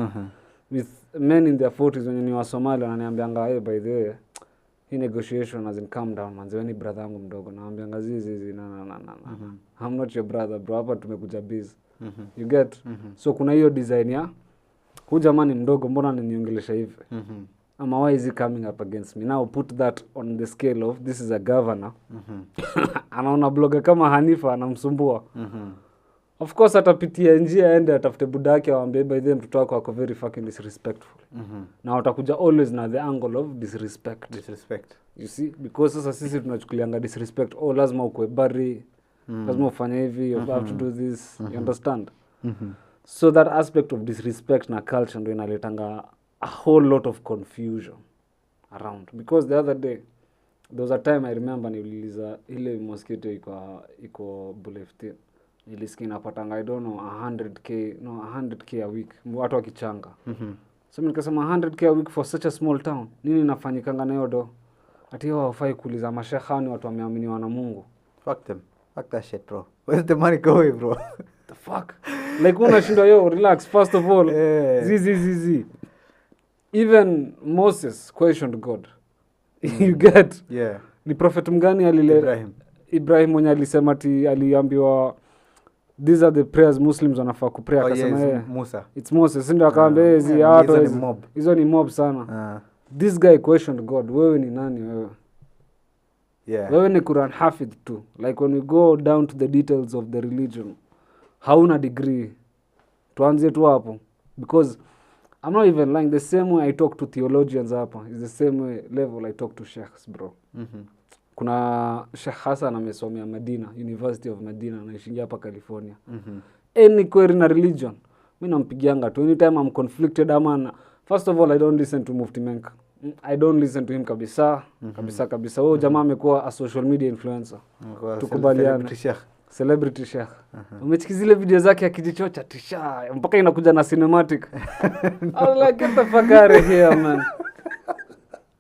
With men in their 40s wenye ni wa Somalia wananiambianga hey by the way, hii negotiation hasn't come down manze, wewe ni brother yangu mdogo. Naambianga zizi na. I'm not your brother bro, hapa tumekuja busy. You get? So kuna hiyo design ya huyu jamani mdogo mbona ananiongelesha hivi? Ama why is he coming up against me? Now put that on the scale of this is a governor. Anaona blogger kama Hanifa anamsumbua. Of course atapitia njia aende atafute buda yake awaambie by the mtoto wako ako very fucking disrespectful. Na watakuja always na the angle of disrespect. You see? Because sasa sisi tunachukulianga disrespect. Oh lazima ukwe bari. Lazima ufanye hivi, you have to do this. You understand? So that aspect of disrespect na culture ndio inaletanga a whole lot of confusion around. Because the other day there was a time I remember niliuliza ile mosquito iko Bulefti. Nilisikia napatanga I don't know 100k a week watu wakichanga. So nikasema 100k a week for such a small town. Nini inafanyikanga nayo do? Ati wao hawafai kuuliza mashekhani watu wameaminiwa na Mungu. Fuck them. Fuck that shit bro. Where's the money going bro? The fuck? Like unashinda yo relax first of all. Zizi. Even Moses questioned God. You get? Yeah. Ni prophet mgani Ibrahim mwenye alisema ati aliambiwa these are the prayers Muslims wanafaa kupray akasema Musa. It's Moses ndio akaambia hizo ni mob sana. This guy questioned God. Wewe ni nani wewe? Yeah. Wewe ni Quran hafidh tu. Like when we go down to the details of the religion, hauna degree. Tuanzie tu hapo because I'm not even lying. The same way I talk to theologians hapa is the same way level I talk to sheikhs bro. Kuna Sheikh Hassan amesomea Medina, University of Medina, anaishingia hapa California. Any query na religion, mimi nampigianga tu anytime I'm conflicted ama first of all I don't listen to Mufti Menka. I don't listen to him kabisa. Kabisa. Wewe jamaa amekuwa a social media influencer. Tukubaliane. Celebrity sheikh. Umechiki zile video zake akijichocha tisha mpaka inakuja na cinematic. I was like get the fuck out of here man.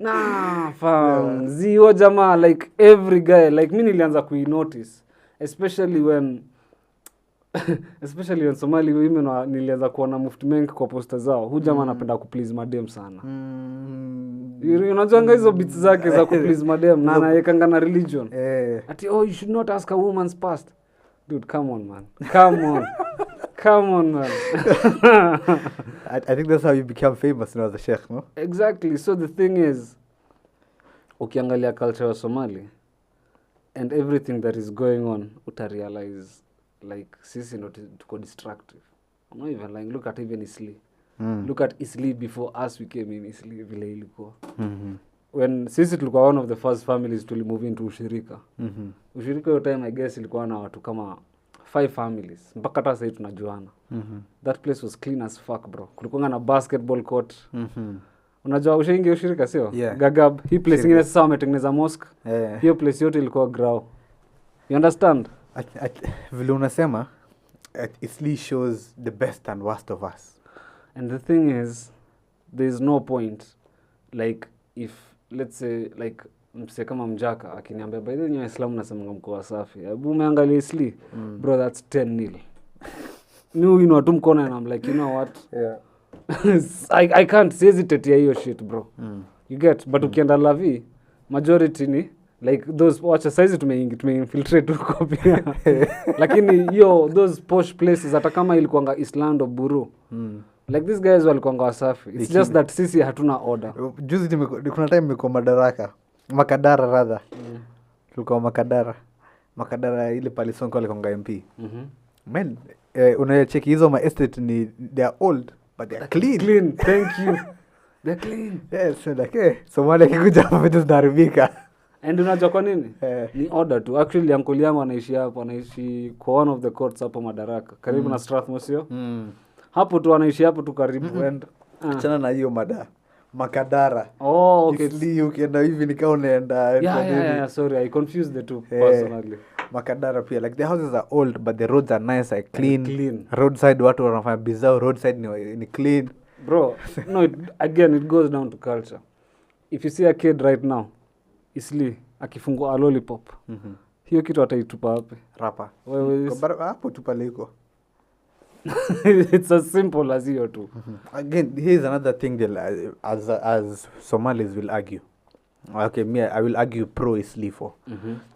Nah, fam. Zio jamaa like every guy like mimi nilianza notice especially when Somali women nilianza kuona Mufti Menk kwa poster zao. Huyu jamaa anapenda kuplease madem sana. Unajua hizo bits zake za kuplease madem na anayekanga na religion. Ati you should not ask a woman's past. Dude, come on man. Come on man. I think that's how you become famous now as a sheikh, no? Exactly. So the thing is, ukiangalia culture of Somali and everything that is going on, uta realize like sisi ndo tuko destructive. I'm not even lying. Look at even Isli. Look at Isli before us we came in Isli vile ilikuwa. When sisi tulikuwa one of the first families to move into ushirika. Ushirika hiyo time I guess ilikuwa na watu kama 5 families. Mpaka hata sasa tunajuana. That place was clean as fuck, bro. Kulikuwa na basketball court. Unajua ushaingia ushirika sio? Yeah. Gagab. Hii place ingine sasa wametengeneza mosque. Hiyo place yote ilikuwa grow. You understand? Vile unasema Isli shows the best and worst of us. And the thing is, there is no point, like, if, let's say, like, mse kama mjaka, akiniambia, by the way, Waislamu nasemanga mko wasafi. Hebu umeangalia Isli, bro, that's 10-0. Ni uinua tu mkono and I'm like, you know what? Yeah. I can't hesitate hiyo shit, bro. You get? But ukienda Lavi, majority ni, like, those, watch, saizi tumeinfiltrate huko pia. Lakini, those posh places, hata kama ilikuanga Islando, Buru, like these guys walikuanga wasafi. It's just that sisi hatuna order. Juzi kuna time niko Makadara rather. Tulikuwa Makadara ile pale Sonko alikuanga MP. Man, unacheki hizo ma estate ni they are old but they are clean. Clean, thank you. They're clean. Yes, like Somalia kikuja hapo vitu zinaharibika. And unajua kwa nini? Ni order tu. Actually uncle yangu anaishi kwa one of the courts hapo Madaraka. Karibu na Strathmore sio? Hapo tu anaishi hapo tu karibu and achana na hiyo Makadara. Oh, okay. Isli ukienda hivi nikao unaenda. Yeah, sorry, I confused the two personally. Makadara pia, like the houses are old but the roads are nice, like clean. Roadside watu wanafanya bizao, roadside ni clean. Bro, no, again it goes down to culture. If you see a kid right now, Isli akifungua a lollipop. Hiyo kitu ataitupa wapi? Rapa. Hapo tu pale iko. It's as simple as hiyo tu. Again, here's another thing that as Somalis will argue. Okay, I will argue pro Isli for.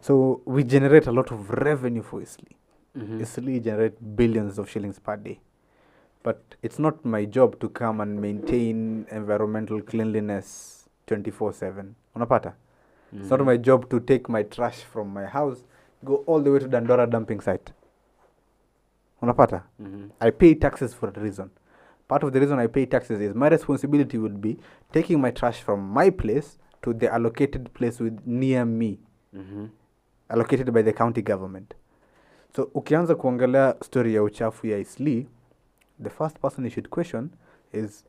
So we generate a lot of revenue for Isli. Isli generate billions of shillings per day. But it's not my job to come and maintain environmental cleanliness 24/7. Unapata? It's not my job to take my trash from my house, go all the way to Dandora dumping site. Unapata? I pay taxes for a reason. Part of the reason I pay taxes is my responsibility would be taking my trash from my place to the allocated place near me. Allocated by the county government. So ukianza kuangalia story ya uchafu ya Isli, the first person you should question is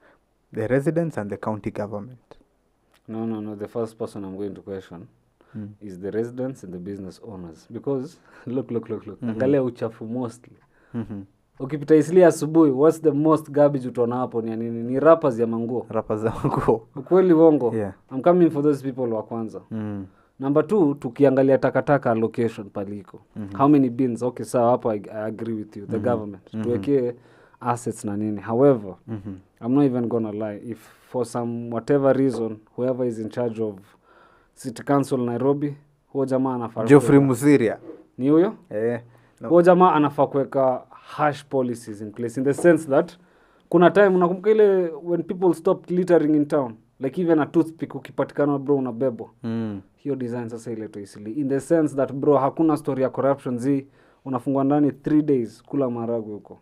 the residents and the county government. No. The first person I'm going to question is the residents and the business owners. Because, look. Angalia uchafu mostly. Ukipita Isli asubuhi, what's the most garbage utaona hapo ni nini? Ni rappers ya manguo. Ukweli wongo. Yeah. I'm coming for those people wa kwanza. Number 2, tukiangalia takataka allocation paliko. How many bins? Okay, sawa hapo I agree with you. The government. Tuweke assets na nini. However, I'm not even gonna lie. If for some whatever reason, whoever is in charge of City Council Nairobi, huo jamaa anafaa Geoffrey Musiria. Ni huyo? No. Huo jamaa anafaa kuweka harsh policies in place in the sense that kuna time unakumbuka ile when people stopped littering in town, like even a toothpick ukipatikana bro unabebo. Hiyo design sasa ile to Isli in the sense that bro hakuna story ya corruption unafungwa ndani 3 days kula maragu huko.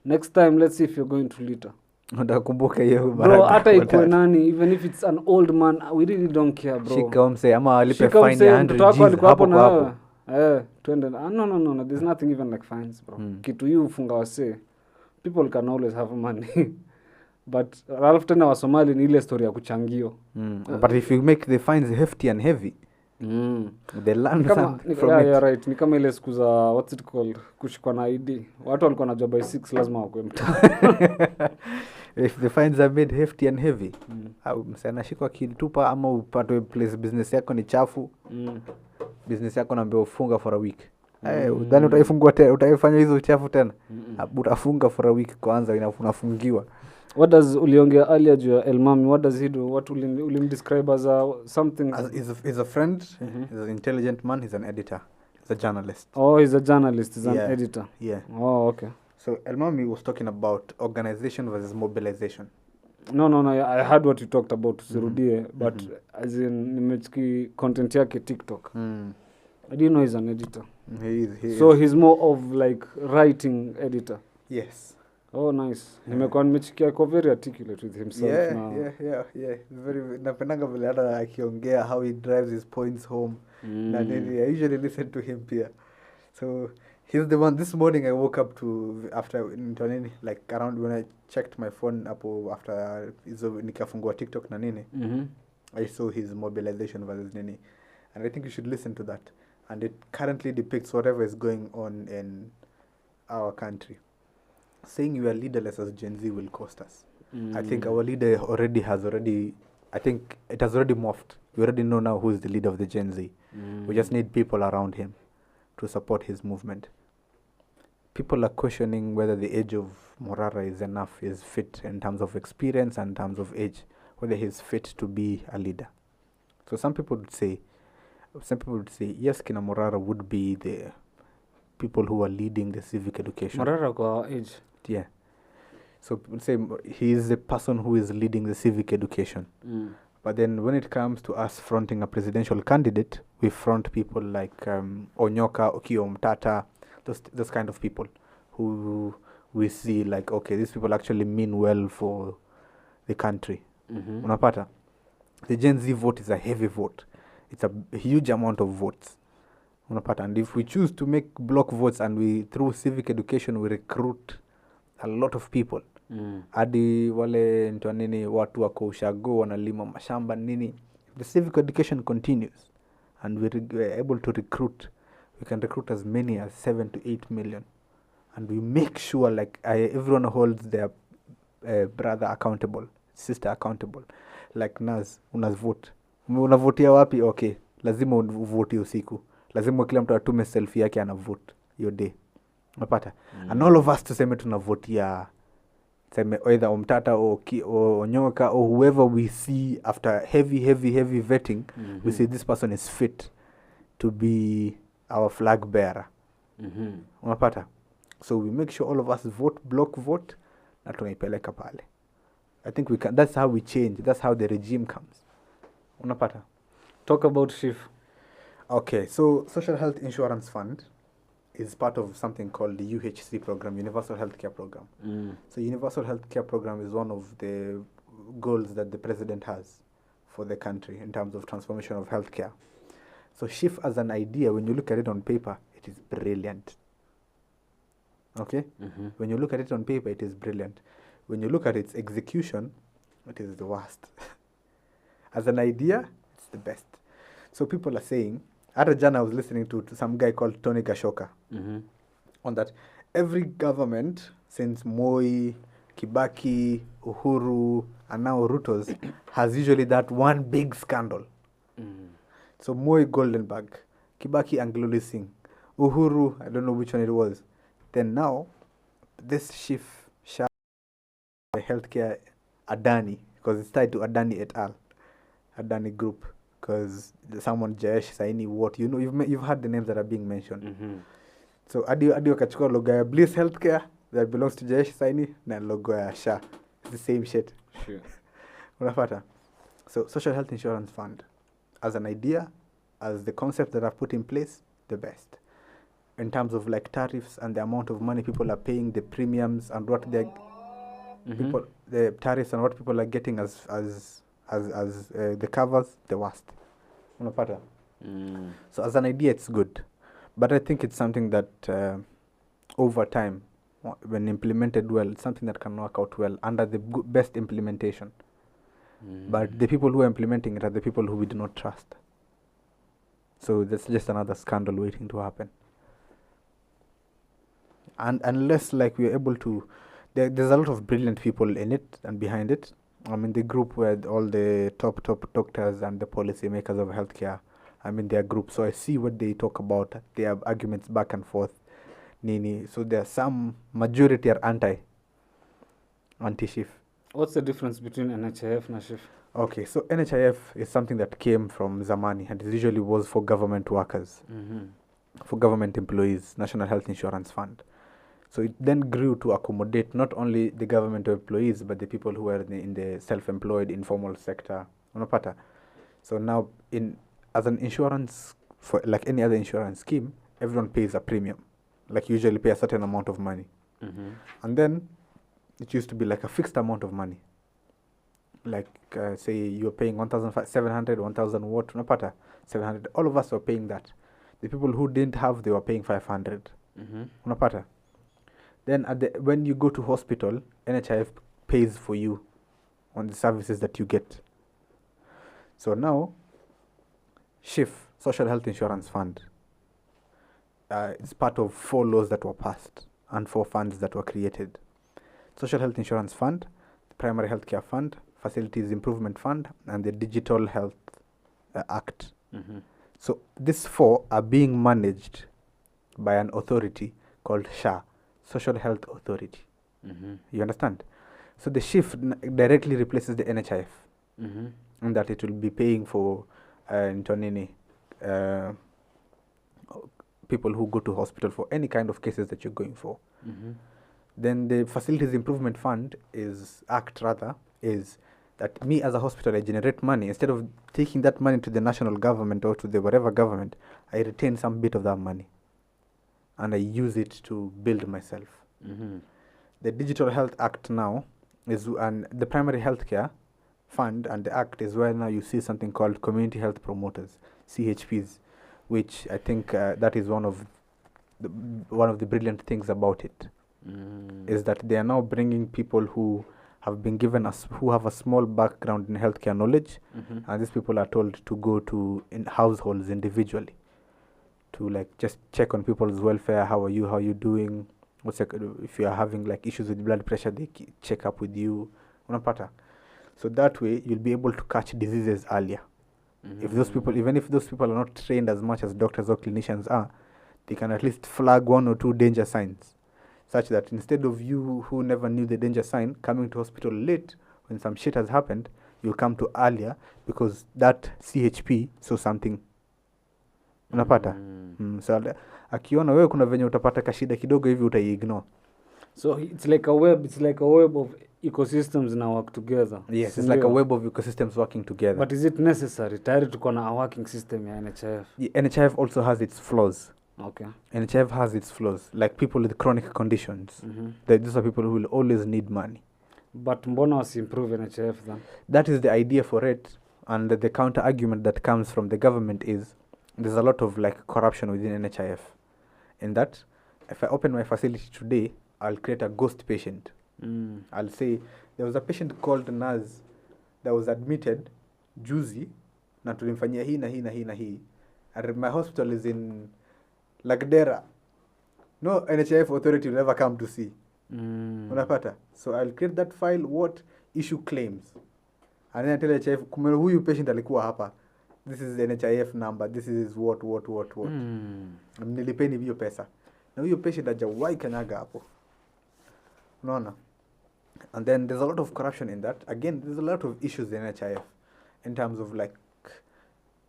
Next time let's see if you're going to litter. Ndakumbuka hiyo bro hata ikuwe nani even if it's an old man we really don't care bro. Shika umse ama walipe fine ya 100 G's hapo hapo. Twende. No, there's nothing even like fines, bro. Kitu yu ufunga wase. People can always have money. But Ralph tena wa Somali ni ile story ya kuchangio. But if you make the fines hefty and heavy, they learn something from it. Yeah, right. Ni kama ile siku za, what's it called? Kushikwa na ID. Watu walikuwa na job by 6 lazima wakwe mtaa. If the fines are made hefty and heavy, au msana shikwa kilitupa ama upatwe place business yako ni chafu. Business yako naambia ufunga for a week. Then utaifungua tena, utaifanya hizo uchafu tena. Utafunga for a week kwanza unafungiwa. What does uliongea earlier juu ya Elmami, what does he do? What ulimdescribe as something? He's a friend, he's an intelligent man, he's an editor, he's a journalist. Oh, he's a journalist, he's an editor. Yeah. Oh, okay. So Elmami was talking about organization versus mobilization. No, I heard what you talked about, usirudie, but as in nimechiki content yake TikTok. I didn't know he's an editor. He So is. he's more of like writing editor. Yes. Oh, nice. Yeah. Nimekuwa nimechikia ako very articulate with himself Yeah, now. yeah. Napendanga vile hata akiongea how he drives his points home. Na nini, I usually listen to him pia. So he's the one. This morning I woke up to after nini, like around when I checked my phone hapo after nikafungua TikTok na nini. I saw his mobilization versus nini, and I think you should listen to that. And it currently depicts whatever is going on in our country. Saying you are leaderless as Gen Z will cost us. I think our leader I think it has already morphed. We already know now who is the leader of the Gen Z. We just need people around him to support his movement. People are questioning whether the age of Morara is fit in terms of experience and in terms of age, whether he's fit to be a leader. So some people would say, yes, Kina Morara would be the people who are leading the civic education. Morara kwa age. Yeah. So people say he is the person who is leading the civic education. But then when it comes to us fronting a presidential candidate, we front people like Onyoka, Okio Mtata, those kind of people who we see like, okay, these people actually mean well for the country. Unapata? The Gen Z vote is a heavy vote. It's a huge amount of votes. Unapata? And if we choose to make block votes and we, through civic education, we recruit a lot of people. Hadi wale ntua nini watu wako ushago wanalima mashamba nini. The civic education continues and we're able to recruit. We can recruit as many as 7 to 8 million. And we make sure like everyone holds their brother accountable, sister accountable. Like Naz, unavote. Unavotia wapi? Okay, lazima uvote usiku. Lazima kila mtu atume selfie yake anavote your day. Unapata? And all of us tuseme tunavotia either Omtata or Onyoka or whoever we see after heavy vetting, we say this person is fit to be our flag bearer. Unapata? So we make sure all of us vote, block vote, na tunaipeleka pale. I think we can. That's how we change. That's how the regime comes. Unapata? Talk about Shif. Okay, so Social Health Insurance Fund is part of something called the UHC program, Universal Healthcare Program. So Universal Healthcare Program is one of the goals that the president has for the country in terms of transformation of healthcare. So Shif as an idea, when you look at it on paper, it is brilliant. Okay? When you look at it on paper, it is brilliant. When you look at its execution, it is the worst. As an idea, it's the best. So people are saying, Jana I was listening to some guy called Tony Gashoka on that. Every government since Moi, Kibaki, Uhuru, and now Ruto's has usually that one big scandal. So Moi Goldenberg, Kibaki Anglo-Leasing, Uhuru, I don't know which one it was. Then now, this Shif the healthcare Adani, because it's tied to Adani et al. Adani Group. Because someone Jayesh Saini, what you know, you've heard the names that are being mentioned. So adi wakachukua logo ya Bliss Healthcare that belongs to Jayesh Saini na logo ya SHA. It's the same shit. Sure. Unapata? So Social Health Insurance Fund, as an idea, as the concept that I've put in place, the best. In terms of like tariffs and the amount of money people are paying, the premiums and what they're the tariffs and what people are getting as the covers, the worst. Unapata? So as an idea, it's good. But I think it's something that over time, when implemented well, it's something that can work out well under the best implementation. But the people who are implementing it are the people who we do not trust. So that's just another scandal waiting to happen. And unless like we're able to, there's a lot of brilliant people in it and behind it. I mean, the group where all the top doctors and the policy makers of healthcare, I'm in their group. So I see what they talk about. They have arguments back and forth. Nini. So there are some majority are anti-Shif. What's the difference between NHIF and Shif? Okay, so NHIF is something that came from Zamani and it usually was for government workers, for government employees, National Health Insurance Fund. So it then grew to accommodate not only the government employees, but the people who were in the self-employed, informal sector. Unapata? So now, as an insurance for like any other insurance scheme, everyone pays a premium. Like you usually pay a certain amount of money. And then it used to be like a fixed amount of money. Like say you're paying 1,700, 1,000 what, unapata 700. All of us were paying that. The people who didn't have, they were paying 500. Unapata. Then when you go to hospital, NHIF pays for you on the services that you get. So now, SHIF, Social Health Insurance Fund, it's part of 4 laws that were passed and 4 funds that were created. Social Health Insurance Fund, the Primary Healthcare Fund, Facilities Improvement Fund, and the Digital Health Act. So these 4 are being managed by an authority called SHA, Social Health Authority. You understand? So the SHIF directly replaces the NHIF, and that it will be paying for people who go to hospital for any kind of cases that you're going for. Then the Facilities Improvement Fund is that me as a hospital, I generate money. Instead of taking that money to the national government or to the whatever government, I retain some bit of that money and I use it to build myself. The Digital Health Act now is, and the Primary Healthcare Fund and the Act is where now you see something called Community Health Promoters, CHPs, which I think that is one of the brilliant things about it, is that they are now bringing people who have been given who have a small background in healthcare knowledge, and these people are told to go to households individually to like just check on people's welfare. How are you doing? If you are having like issues with blood pressure, they check up with you. Unapata. So that way you'll be able to catch diseases earlier. If those people, even if those people are not trained as much as doctors or clinicians are, they can at least flag 1 or 2 danger signs, such that instead of you who never knew the danger sign coming to hospital late when some shit has happened, you'll come to earlier because that CHP saw something. Unapata? So akiona wewe kuna venye utapata kashida kidogo hivi utaiignore. So it's like a web of ecosystems now work together. Yes, it's like a web of ecosystems working together. But is it necessary? Tayari tuko na a working system ya NHIF. NHIF also has its flaws. Okay. NHIF has its flaws, like people with chronic conditions. Those are people who will always need money. But mbona wasimprove NHIF then? That is the idea for it, and the counter argument that comes from the government is there's a lot of like corruption within NHIF. In that, if I open my facility today, I'll create a ghost patient. I'll say there was a patient called Naz that was admitted juzi na tulimfanyia hii na hii na hii na hii. And my hospital is in Lagdera. No NHIF authority will ever come to see. Unapata? So I'll create that file, what issue claims. And then I tell NHIF, kumelo huyu patient alikuwa hapa. This is the NHIF number, this is what. Nilipeni hiyo pesa. Na huyo patient hajawahi kanyaga hapo. Unaona? And then there's a lot of corruption in that. Again, there's a lot of issues in NHIF in terms of like,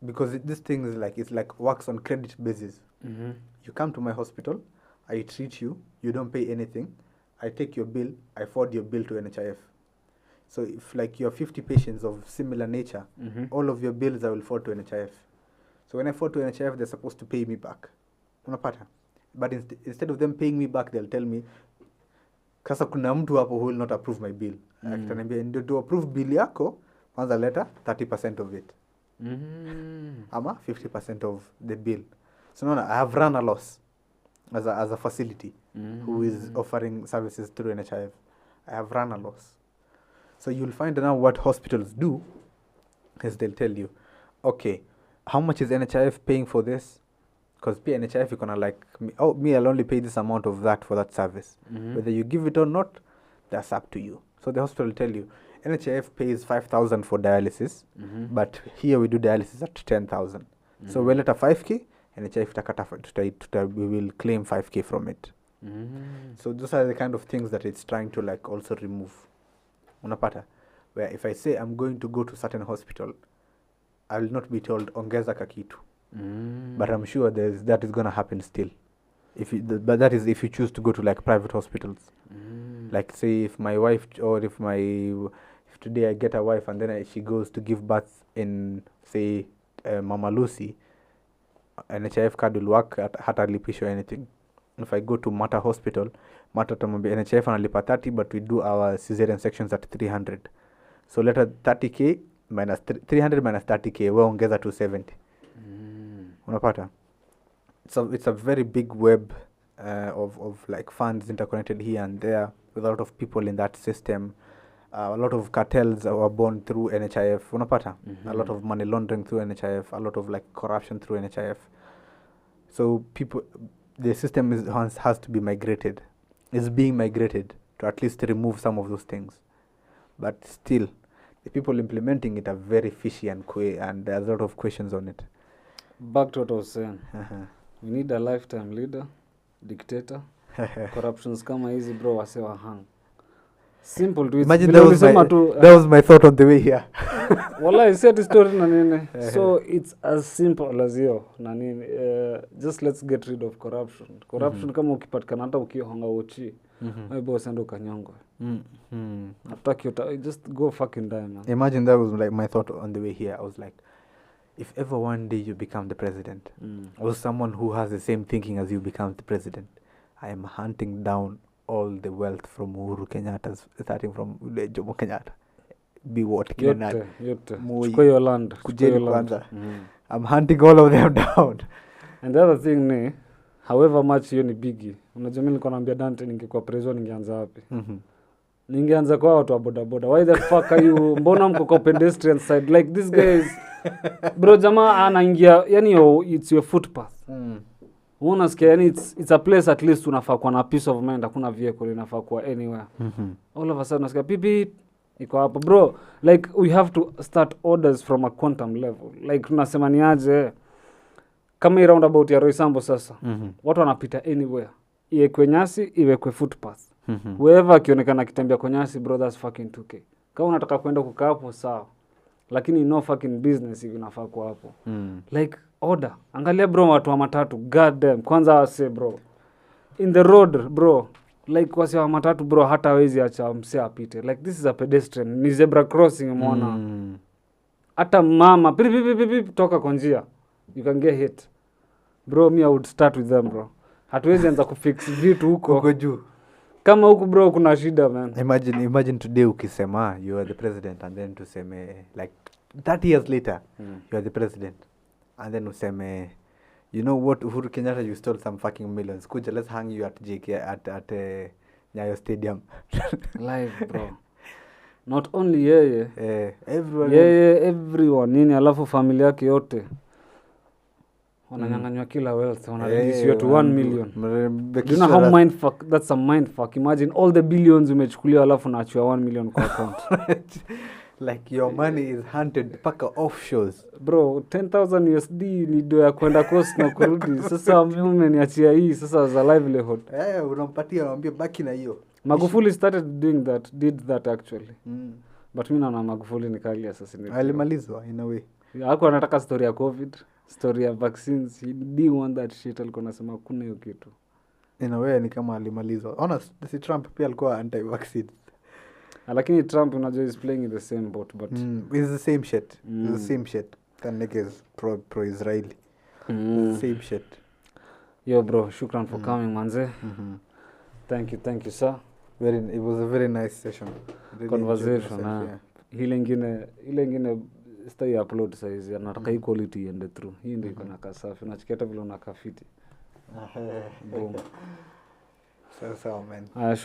because this thing is like, it's like works on credit basis. You come to my hospital, I treat you, you don't pay anything, I take your bill, I forward your bill to NHIF. So if like you have 50 patients of similar nature, all of your bills I will forward to NHIF. So when I forward to NHIF, they're supposed to pay me back. Unapata? But instead of them paying me back, they'll tell me, kasa kuna mtu hapo who will not approve my bill. Akitaniambia ndio to approve bill yako, kwanza leta 30% of it. Ama 50% of the bill. So no, I have run a loss as a facility who is offering services through NHIF. I have run a loss. So you'll find now what hospitals do is they'll tell you, okay, how much is NHIF paying for this? Because NHIF, you're gonna like, I'll only pay this amount of that for that service. Whether you give it or not, that's up to you. So the hospital will tell you, NHIF pays 5,000 for dialysis, but here we do dialysis at 10,000. So we'll let a 5K, NHIF we will claim 5K from it. So those are the kind of things that it's trying to like also remove. Unapata? Where if I say I'm going to go to certain hospital, I will not be told ongeza kakitu. But I'm sure that is going to happen still. But that is if you choose to go to like private hospitals. Like say if my wife or if today I get a wife and then she goes to give birth in say Mama Lucy, NHIF card will work, hata lipisho anything. If I go to Mata Hospital, Mata tamwambia NHIF analipa 30, but we do our cesarean sections at 300. So later 30k minus 300 minus 30k, we ongeza to 70. Unapata? So it's a very big web of like funds interconnected here and there, with a lot of people in that system. A lot of cartels were born through NHIF. Unapata? A lot of money laundering through NHIF, a lot of like corruption through NHIF. So the system has to be migrated. It's being migrated to at least remove some of those things. But still, the people implementing it are very fishy and there's a lot of questions on it. Back to what I was saying. We need a lifetime leader, dictator. Corruptions kama hizi bro wasewa hang. Simple to it. Imagine that was my thought on the way here. Wallahi set story na nini. So it's as simple as hiyo na nini. Just let's get rid of corruption. Corruption kama ukipatikana hata ukihonga uchi. My boss ndo kanyongo. Ataki just go fucking die, man. Imagine that was like my thought on the way here. I was like, if ever one day you become the president, or someone who has the same thinking as you becomes the president, I am hunting down all the wealth from Uhuru Kenyatta, starting from Jomo Kenyatta. Be what Kenyatta. Yote. Chukua your land. I'm hunting all of them down. And the other thing ni, however much hiyo ni biggie. Unajua mimi nilikuwa naambia Dante ningekuwa president ningeanza wapi? Ningeanza kwa watu wa bodaboda. Why the fuck are you? Mbona mko kwa pedestrian side? Like this guy is bro, jamaa anaingia, yani it's your footpath. Unasikia yani it's a place at least unafaa kuwa na peace of mind, hakuna vehicle inafaa kuwa anywhere. All of a sudden unasikia pipi iko hapo bro. Like we have to start orders from a quantum level. Like tunasema ni aje kama roundabout ya Roysambo sasa. Watu wanapita anywhere. Iwe kwe nyasi, iwe kwe footpath. Whoever akionekana kitembea kwa nyasi bro, that's fucking 2K. Kama unataka kwenda kukaa hapo sawa. Lakini no fucking business hivi nafaa kwa hapo. Like order. Angalia bro watu wa matatu, god damn. Kwanza wase bro. In the road bro. Like wase wa matatu bro hata hawezi acha msee apite. Like this is a pedestrian. Ni zebra crossing umeona. Hata mama pip toka kwa njia. You can get hit. Bro, me I would start with them bro. Hatuwezi anza kufix vitu huko juu. Kama huku bro kuna shida man. Imagine today ukisema you are the president, and then tuseme like 30 years later you are the president, and then useme you know what, Uhuru Kenyatta, you stole some fucking millions. Kuja, let's hang you at JK at Nyayo Stadium. Live bro. Not only yeye. Everyone. Everyone nini alafu familia yake yote. Wananyang'anywa kila wealth, wanarudishwa to 1 million. Do you know how mindfuck? That's a mindfuck. Imagine all the billions umechukuliwa alafu naachwa 1 million kwa account. Like your money is hunted paka offshores. Bro, 10,000 USD ni do ya kwenda coast na kurudi. Sasa mimi umeniachia hii sasa za livelihood. Unampatia anamwambia baki na hiyo. Magufuli did that actually. But mimi naona Magufuli ni kali assassinate. Alimalizwa in a way. Hakuwa anataka story ya COVID, story ya vaccines. He didn't want that shit. Alikuwa anasema kuna hiyo kitu. In a way ni kama alimalizwa. Honest, si Trump pia alikuwa anti-vaccine. Lakini Trump unajua is playing in the same boat, but it's the same shit. It's the same shit. That nigga is pro-Israeli. The same shit. Yo bro, shukran for coming manze. Thank you sir. It was a very nice session. Really conversation. Ile ingine stay upload size nataka hii quality iende through. Hii ndio iko na kasafi. Unachikia hata vile unakafiti. Boom. So man.